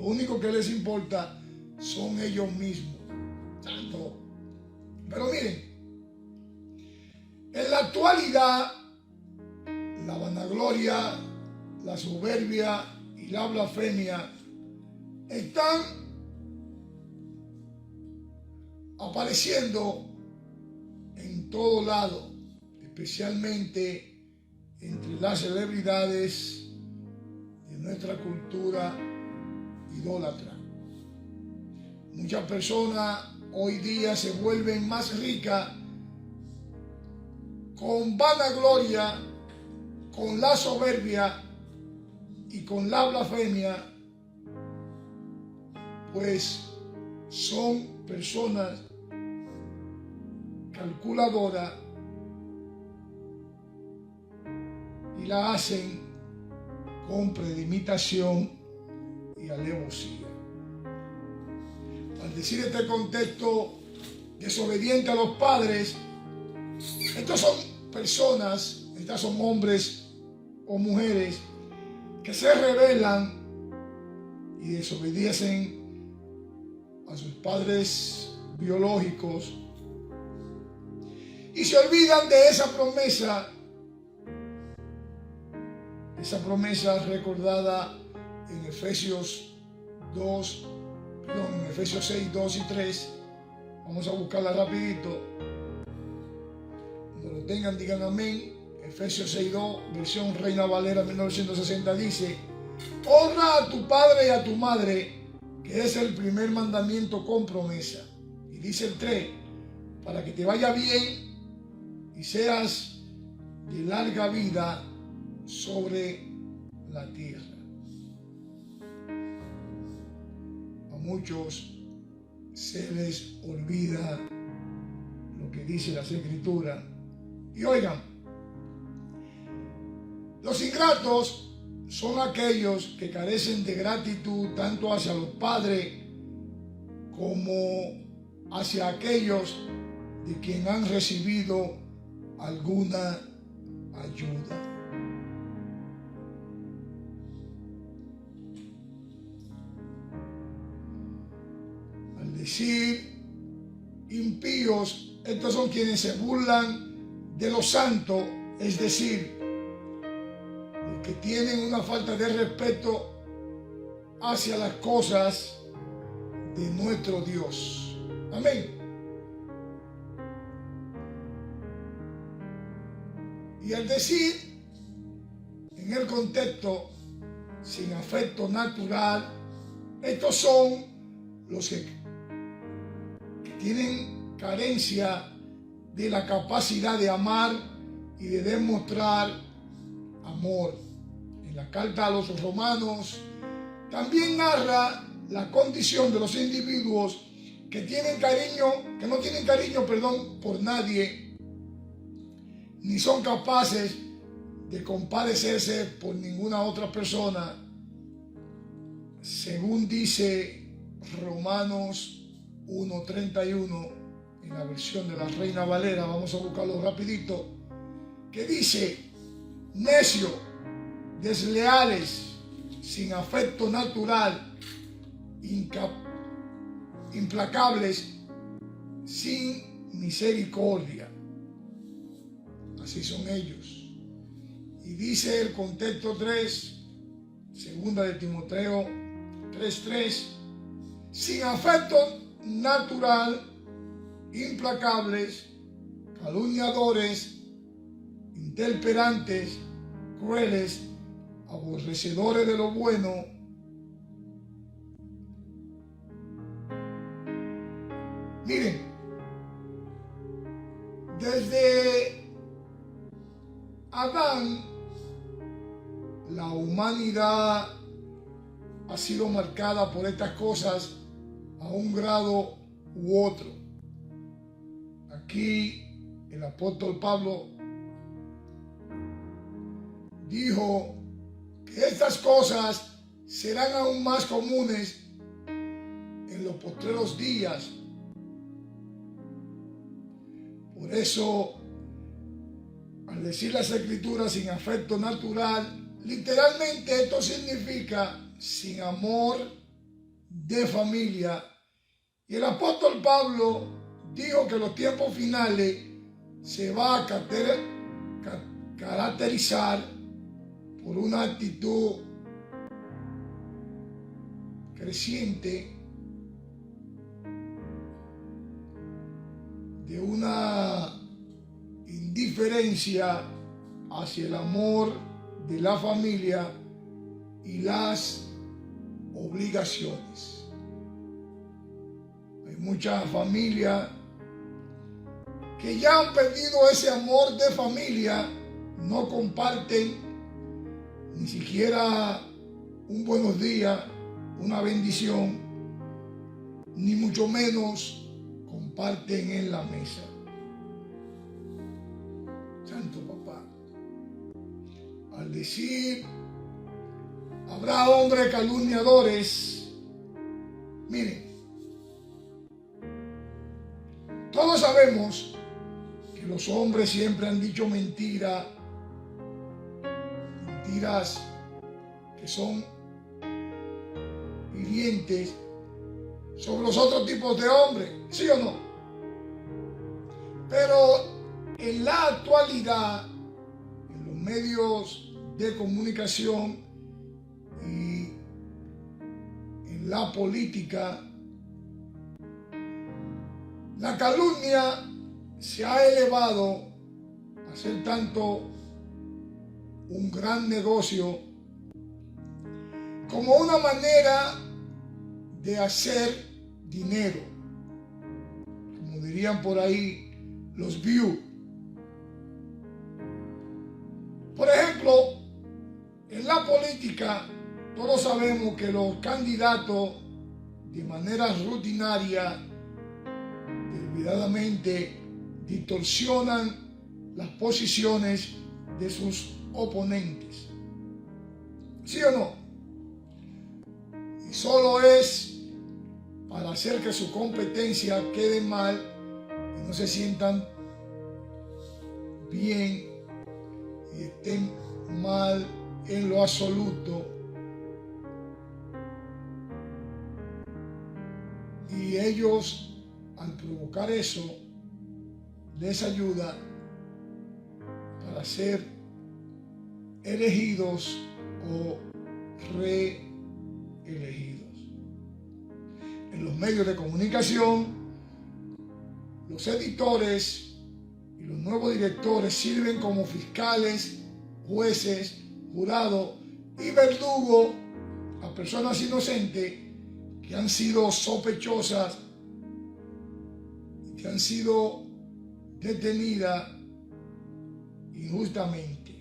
único que les importa son ellos mismos. Santo. Pero miren, en la actualidad, la vanagloria, la soberbia y la blasfemia están apareciendo en todo lado, especialmente entre las celebridades de nuestra cultura idólatra. Muchas personas hoy día se vuelven más ricas con vanagloria, con la soberbia y con la blasfemia, pues son personas calculadoras y la hacen con premeditación y alevosía. Al decir este contexto desobediente a los padres, estos son personas, estas son hombres o mujeres que se rebelan y desobedecen a sus padres biológicos y se olvidan de esa promesa recordada en Efesios 6, 2 y 3. Vamos a buscarla rapidito. Cuando lo tengan, digan amén. Efesios 6:2, versión Reina Valera 1960, dice: honra a tu padre y a tu madre, que es el primer mandamiento con promesa. Y dice el 3, para que te vaya bien y seas de larga vida sobre la tierra. A muchos se les olvida lo que dice las Escrituras. Y oigan, los ingratos son aquellos que carecen de gratitud tanto hacia los padres como hacia aquellos de quien han recibido alguna ayuda. Al decir impíos, estos son quienes se burlan de los santos, es decir, los que tienen una falta de respeto hacia las cosas de nuestro Dios. Amén. Y al decir, en el contexto, sin afecto natural, estos son los que tienen carencia de la capacidad de amar y de demostrar amor. En la carta a los Romanos también narra la condición de los individuos que no tienen cariño por nadie, ni son capaces de compadecerse por ninguna otra persona, según dice Romanos 1:31 en la versión de la Reina Valera. Vamos a buscarlo rapidito, que dice: necios, desleales, sin afecto natural, implacables, sin misericordia. Así son ellos. Y dice el contexto 3, segunda de Timoteo 3:3, sin afecto natural, implacables, calumniadores, intemperantes, crueles, aborrecedores de lo bueno, miren, desde Adán, la humanidad ha sido marcada por estas cosas a un grado u otro. Aquí el apóstol Pablo dijo que estas cosas serán aún más comunes en los postreros días. Por eso, al decir las Escrituras sin afecto natural, literalmente esto significa sin amor de familia. Y el apóstol Pablo dijo que los tiempos finales se va a caracterizar por una actitud creciente de una indiferencia hacia el amor de la familia y las obligaciones. Hay muchas familias que ya han perdido ese amor de familia, no comparten ni siquiera un buenos días, una bendición, ni mucho menos comparten en la mesa. Santo Papá, al decir habrá hombres calumniadores, miren, todos sabemos que los hombres siempre han dicho mentiras que son hirientes sobre los otros tipos de hombres, ¿sí o no? Pero en la actualidad, en los medios de comunicación y en la política, la calumnia se ha elevado a ser tanto un gran negocio como una manera de hacer dinero, como dirían por ahí los views. Por ejemplo, en la política todos sabemos que los candidatos de manera rutinaria, deliberadamente, distorsionan las posiciones de sus oponentes, ¿sí o no? Y solo es para hacer que su competencia quede mal y no se sientan bien y estén mal en lo absoluto. Y ellos, al provocar eso, les ayuda para ser elegidos o reelegidos. En los medios de comunicación, los editores y los nuevos directores sirven como fiscales, jueces, jurados y verdugos a personas inocentes que han sido sospechosas, que han sido detenidas injustamente.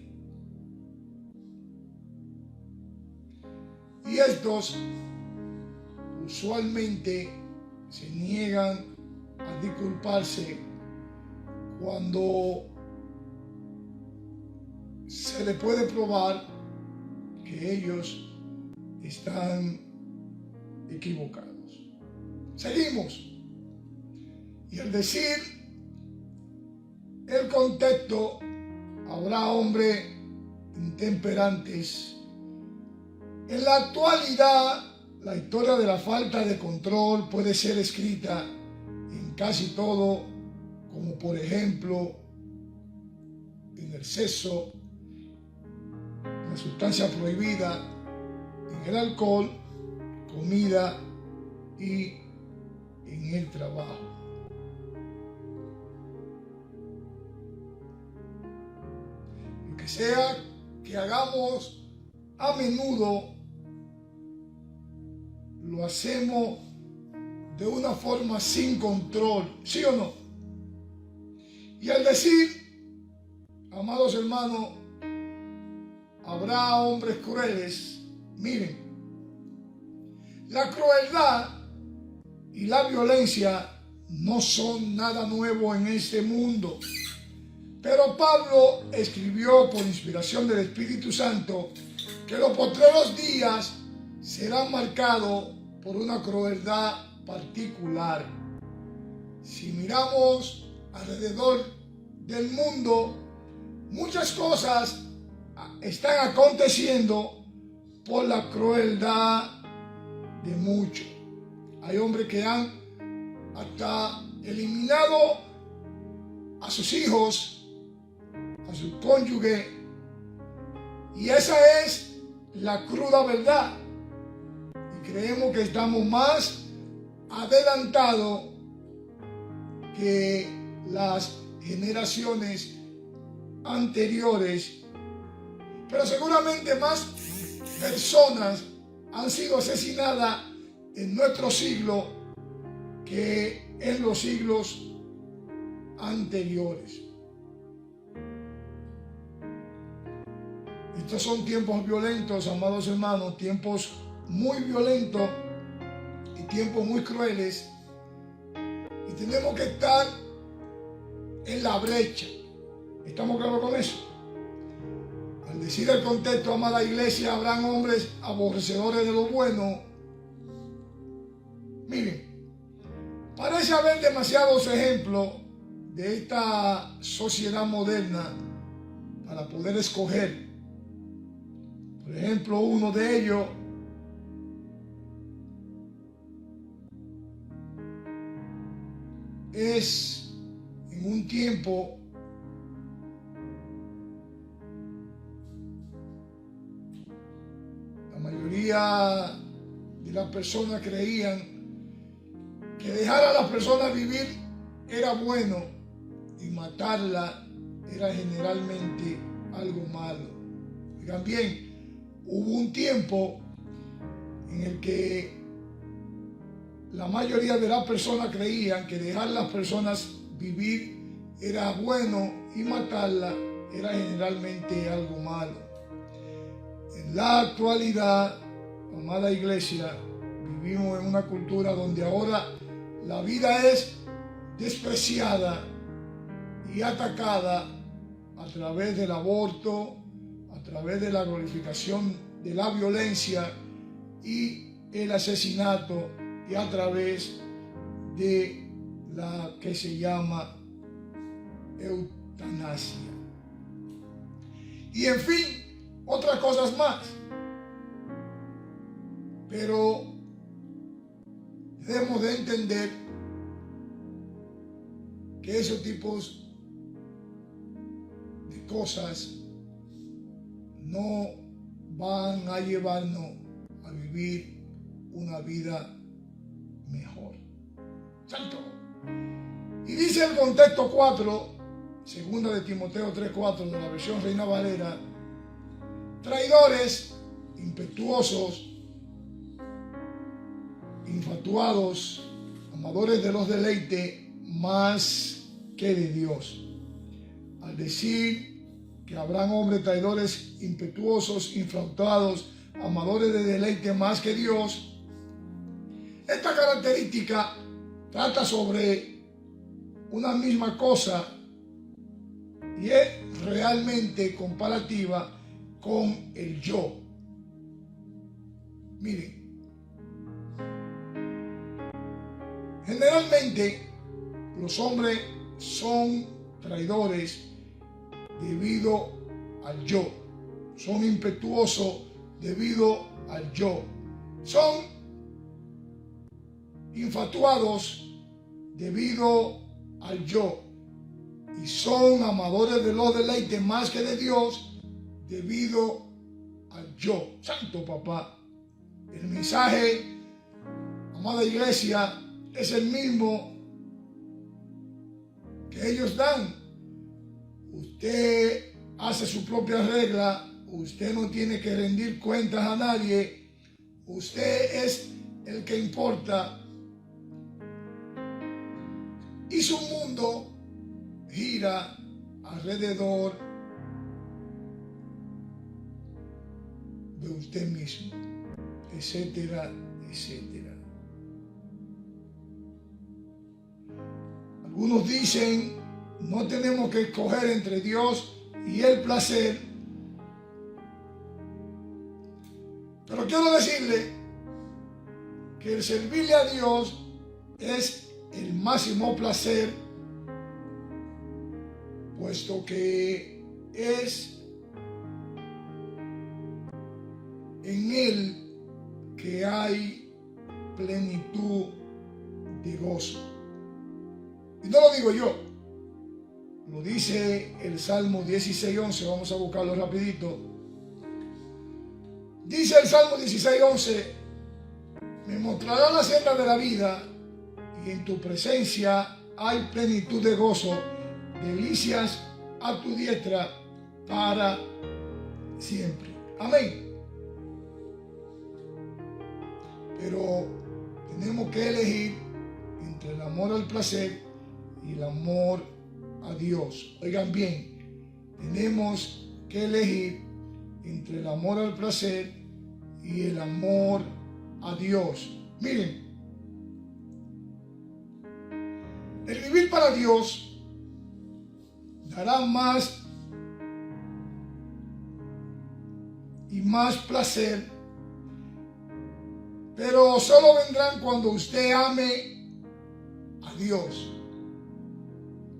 Y estos usualmente se niegan a disculparse cuando se le puede probar que ellos están equivocados. Seguimos. Y al decir el contexto, habrá hombres intemperantes. En la actualidad, la historia de la falta de control puede ser escrita en casi todo, como por ejemplo en el sexo, la sustancia prohibida, en el alcohol, comida y en el trabajo. Lo que sea que hagamos a menudo, lo hacemos de una forma sin control, ¿sí o no? Y al decir, amados hermanos, habrá hombres crueles, miren, la crueldad y la violencia no son nada nuevo en este mundo. Pero Pablo escribió por inspiración del Espíritu Santo que los postreros días serán marcados por una crueldad particular. Si miramos alrededor del mundo, muchas cosas están aconteciendo por la crueldad de muchos. Hay hombres que han hasta eliminado a sus hijos, a su cónyuge, y esa es la cruda verdad. Y creemos que estamos más adelantados que las generaciones anteriores, pero seguramente más personas han sido asesinadas en nuestro siglo que en los siglos anteriores. Estos son tiempos violentos, amados hermanos, tiempos muy violentos y tiempos muy crueles, y tenemos que estar en la brecha. ¿Estamos claros con eso? Al decir el contexto, amada iglesia, habrán hombres aborrecedores de lo bueno. Miren, parece haber demasiados ejemplos de esta sociedad moderna para poder escoger. Por ejemplo, uno de ellos es en un tiempo la mayoría de las personas creían que dejar a las personas vivir era bueno y matarla era generalmente algo malo. Oigan bien, hubo un tiempo en el que la mayoría de las personas creían que dejar a las personas vivir era bueno y matarla era generalmente algo malo. En la actualidad, amada iglesia, vivimos en una cultura donde ahora la vida es despreciada y atacada a través del aborto, a través de la glorificación de la violencia y el asesinato, y a través de la que se llama eutanasia. Y en fin, otras cosas más. Pero debemos de entender que esos tipos de cosas no van a llevarnos a vivir una vida mejor. Santo. Y dice el contexto 4, segunda de Timoteo 3:4 de la versión Reina Valera: traidores, impetuosos, infatuados, amadores de los deleites más que de Dios. Al decir que habrán hombres traidores, impetuosos, infatuados, amadores de deleite más que Dios, esta característica trata sobre una misma cosa y es realmente comparativa con el yo. Miren, generalmente los hombres son traidores debido al yo, son impetuosos debido al yo, son infatuados debido al yo y son amadores de los deleites más que de Dios debido al yo. Santo papá, el mensaje, amada iglesia, es el mismo que ellos dan. Usted hace su propia regla, usted no tiene que rendir cuentas a nadie, usted es el que importa. Y su mundo gira alrededor de usted mismo, etcétera, etcétera. Algunos dicen, no tenemos que escoger entre Dios y el placer. Pero quiero decirle que el servirle a Dios es el máximo placer, puesto que es en Él que hay plenitud de gozo. Y no lo digo yo, lo dice el Salmo 16:11, vamos a buscarlo rapidito. Dice el Salmo 16:11, me mostrará la senda de la vida, y en tu presencia hay plenitud de gozo, delicias a tu diestra para siempre. Amén. Pero tenemos que elegir entre el amor al placer y el amor a Dios. Oigan bien, tenemos que elegir entre el amor al placer y el amor a Dios. Miren, el vivir para Dios dará más y más placer, pero solo vendrán cuando usted ame a Dios.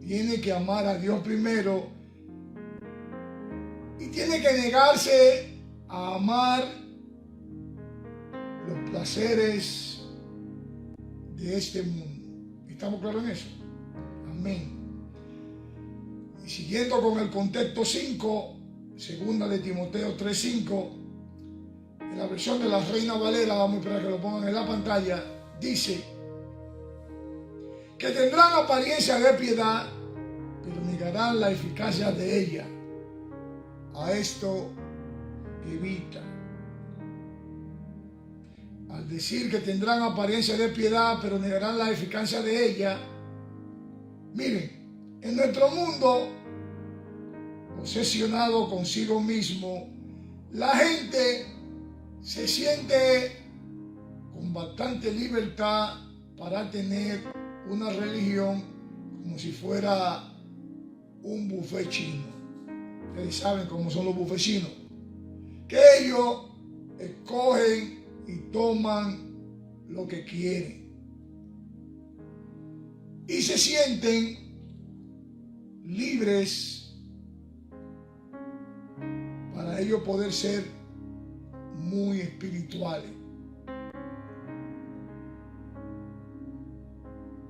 Tiene que amar a Dios primero y tiene que negarse a amar los placeres de este mundo. ¿Estamos claros en eso? Amén. Y siguiendo con el contexto 5, segunda de Timoteo 3:5, en la versión de la Reina Valera, vamos a esperar que lo pongan en la pantalla, dice que tendrán apariencia de piedad, pero negarán la eficacia de ella. A esto evita. Al decir que tendrán apariencia de piedad, pero negarán la eficacia de ella, miren, en nuestro mundo obsesionado consigo mismo, la gente se siente con bastante libertad para tener una religión como si fuera un buffet chino. Ustedes saben cómo son los buffets chinos, que ellos escogen y toman lo que quieren y se sienten libres para ellos poder ser muy espirituales.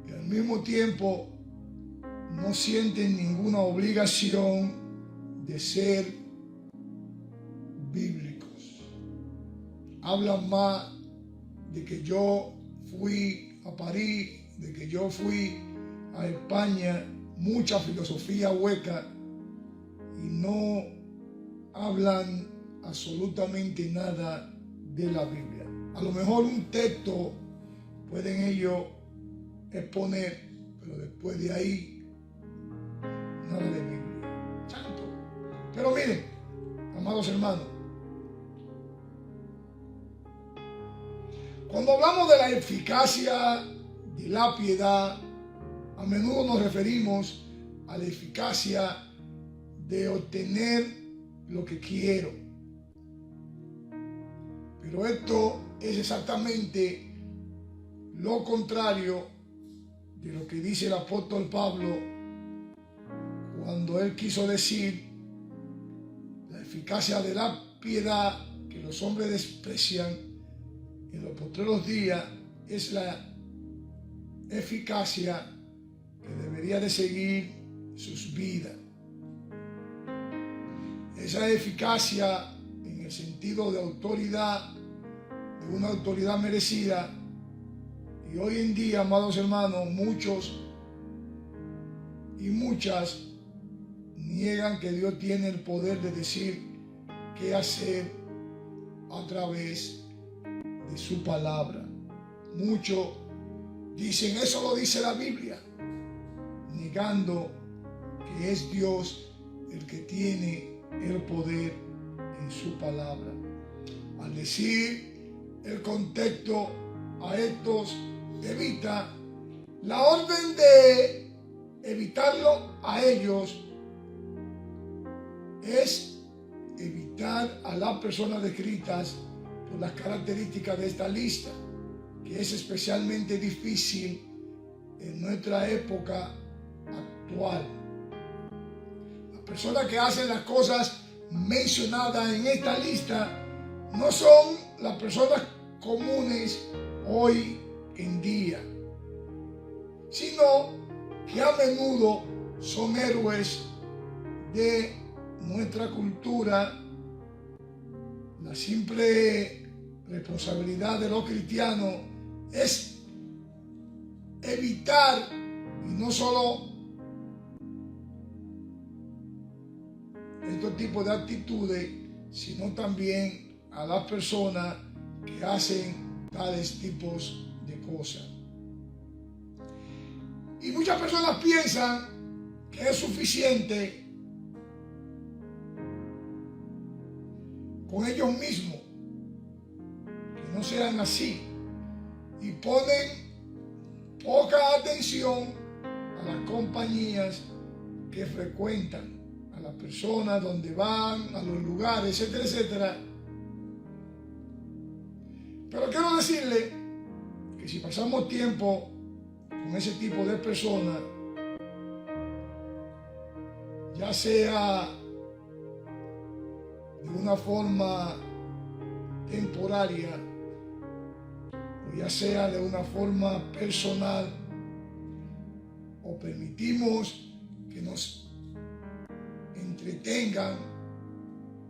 Y al mismo tiempo no sienten ninguna obligación de ser bíblicos. Hablan más de que yo fui a París, de que yo fui a España, mucha filosofía hueca, y no hablan absolutamente nada de la Biblia. A lo mejor un texto pueden ellos exponer, pero después de ahí nada de Biblia. Santo. Pero miren, amados hermanos, cuando hablamos de la eficacia de la piedad, a menudo nos referimos a la eficacia de obtener lo que quiero. Pero esto es exactamente lo contrario de lo que dice el apóstol Pablo cuando él quiso decir la eficacia de la piedad que los hombres desprecian en los postreros días es la eficacia que debería de seguir sus vidas. Esa eficacia en el sentido de autoridad, de una autoridad merecida. Y hoy en día, amados hermanos, muchos y muchas niegan que Dios tiene el poder de decir qué hacer a través de su palabra. Muchos dicen, eso lo dice la Biblia, negando que es Dios el que tiene el poder en su palabra. Al decir el contexto a estos, evita la orden de evitarlo a ellos, es evitar a las personas descritas por las características de esta lista, que es especialmente difícil en nuestra época actual. Las personas que hacen las cosas mencionadas en esta lista no son las personas comunes hoy en día, sino que a menudo son héroes de nuestra cultura. La simple responsabilidad de los cristianos es evitar, y no solo estos tipos de actitudes, sino también a las personas que hacen tales tipos de cosas. Y muchas personas piensan que es suficiente con ellos mismos, que no sean así, y ponen poca atención a las compañías que frecuentan, a las personas donde van, a los lugares, etcétera, etcétera. Pero quiero decirle que si pasamos tiempo con ese tipo de personas, ya sea de una forma temporaria o ya sea de una forma personal, o permitimos que nos entretengan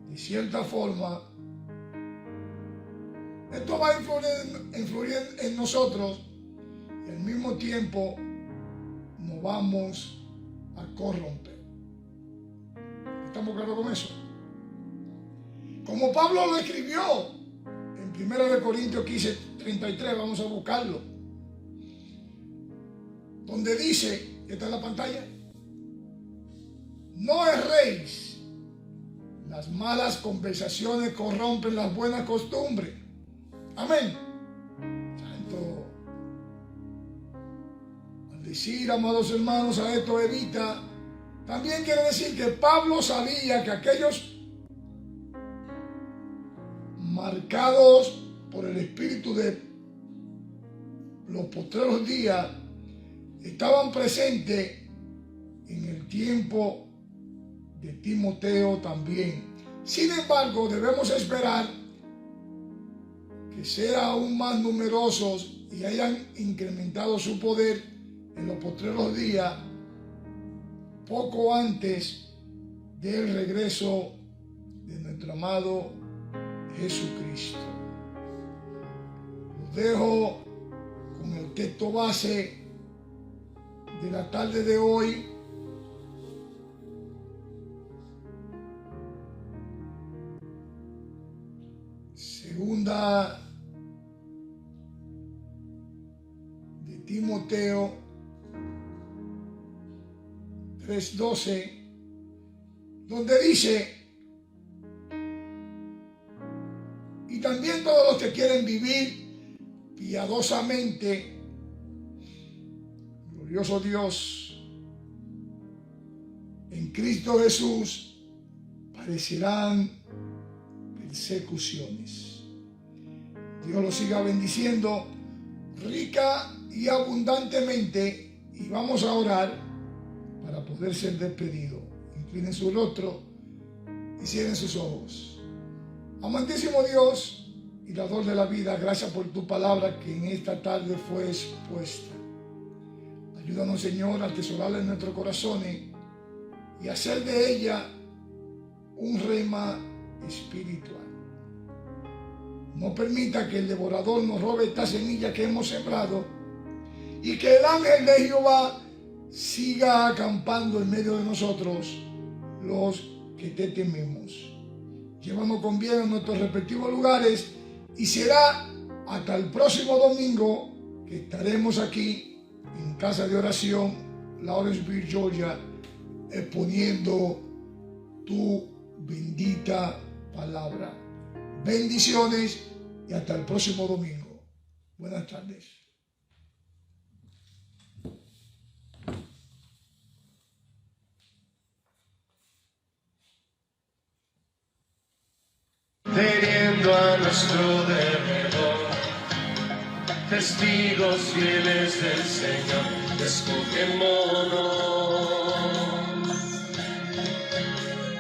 de cierta forma, esto va a influir en nosotros y al mismo tiempo nos vamos a corromper. ¿Estamos claros con eso? Como Pablo lo escribió en 1 Corintios 15:33, vamos a buscarlo, donde dice, ¿está en la pantalla? No erréis, las malas conversaciones corrompen las buenas costumbres. Amén. Santo. Al decir, amados hermanos, a esto evita, también quiere decir que Pablo sabía que aquellos marcados por el espíritu de los postreros días estaban presentes en el tiempo de Timoteo también. Sin embargo, debemos esperar que sean aún más numerosos y hayan incrementado su poder en los postreros días, poco antes del regreso de nuestro amado Jesucristo. Los dejo con el texto base de la tarde de hoy. Segunda de Timoteo 3:12, donde dice: y también todos los que quieren vivir piadosamente, glorioso Dios, en Cristo Jesús, padecerán persecuciones. Dios los siga bendiciendo rica y abundantemente, y vamos a orar para poder ser despedidos. Inclinen su rostro y cierren sus ojos. Amantísimo Dios y dador de la vida, gracias por tu palabra que en esta tarde fue expuesta. Ayúdanos, Señor, a atesorarla en nuestros corazones y hacer de ella un rema espiritual. No permita que el devorador nos robe esta semilla que hemos sembrado y que el ángel de Jehová siga acampando en medio de nosotros, los que te tememos. Llévanos con bien a nuestros respectivos lugares y será hasta el próximo domingo que estaremos aquí en Casa de Oración, Lawrenceville, Georgia, exponiendo tu bendita palabra. Bendiciones y hasta el próximo domingo. Buenas tardes. Teniendo a nuestro derredor testigos fieles del Señor, despojémonos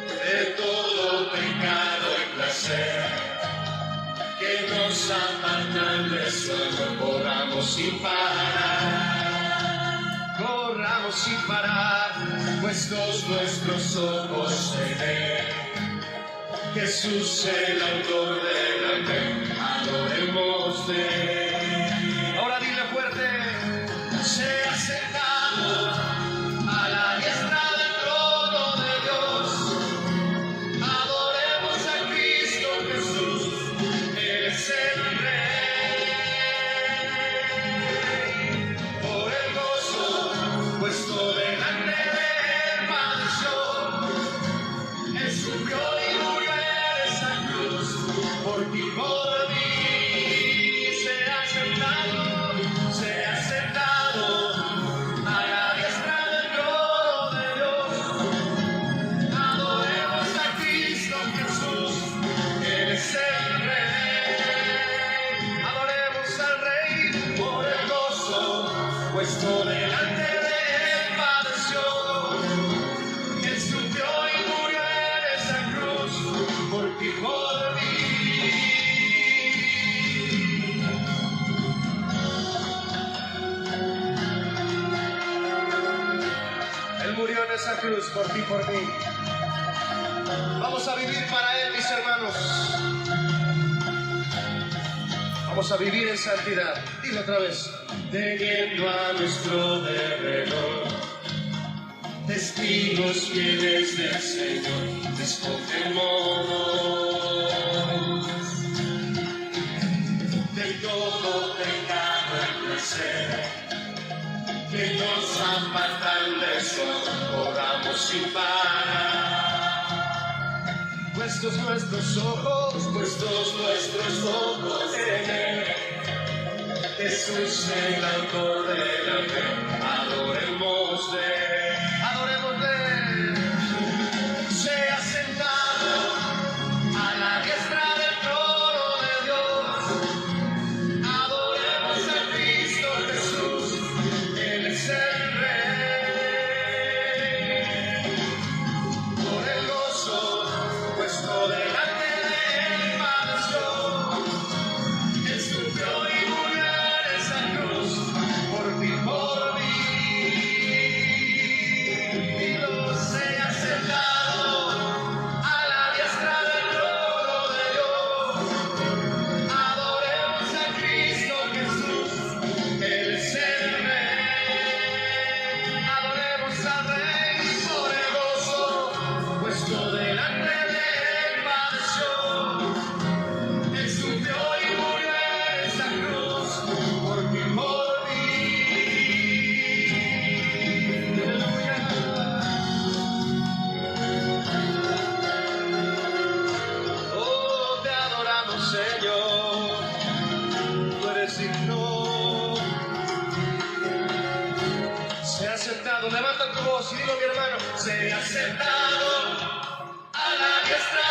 de todo pecado y placer que nos apartan de su amor. Corramos sin parar, puestos nuestros ojos en Él. Jesús, el autor de la fe, adoremos de Él. Ahora dile fuerte: se ha sentado a la diestra del trono de Dios. Adoremos a Cristo Jesús, Él es el Rey. Por el gozo puesto delante de Él padeció, Él subió y murió en esa cruz, por ti, por mí. Se ha sentado a la diestra del trono de Dios. Adoremos a Cristo Jesús, Él es el Rey. Adoremos al Rey por el gozo puesto delante de Él padeció. Él sufrió y murió en esa cruz, por ti, por mí. esa cruz por ti, por mí. Vamos a vivir para Él, mis hermanos. Vamos a vivir en santidad. Dilo otra vez. Teniendo a nuestro derredor testigos fieles del Señor, despojémonos de todo pecado y placer que nos apartan de eso, oramos sin parar. Puestos nuestros ojos en Él, Jesús el autor de la fe, adoremos de Él, sea sentado a la diestra del trono de Dios, adoremos a Cristo Jesús, Él es el Rey, por el gozo puesto delante de Él padeció, Él sufrió y murió en esa cruz, por ti, por mí. Dilo, sea sentado a la diestra del trono de Dios, adoremos a Cristo Jesús, Él es el Rey, adoremos al Rey por el gozo puesto delante de Él padeció, Él sufrió y murió en esa cruz, por ti, por mí. Aleluya. Oh, te adoramos, Señor, tú eres digno. Sea sentado, levanta tu voz y dilo, mi hermano, sea sentado a la diestra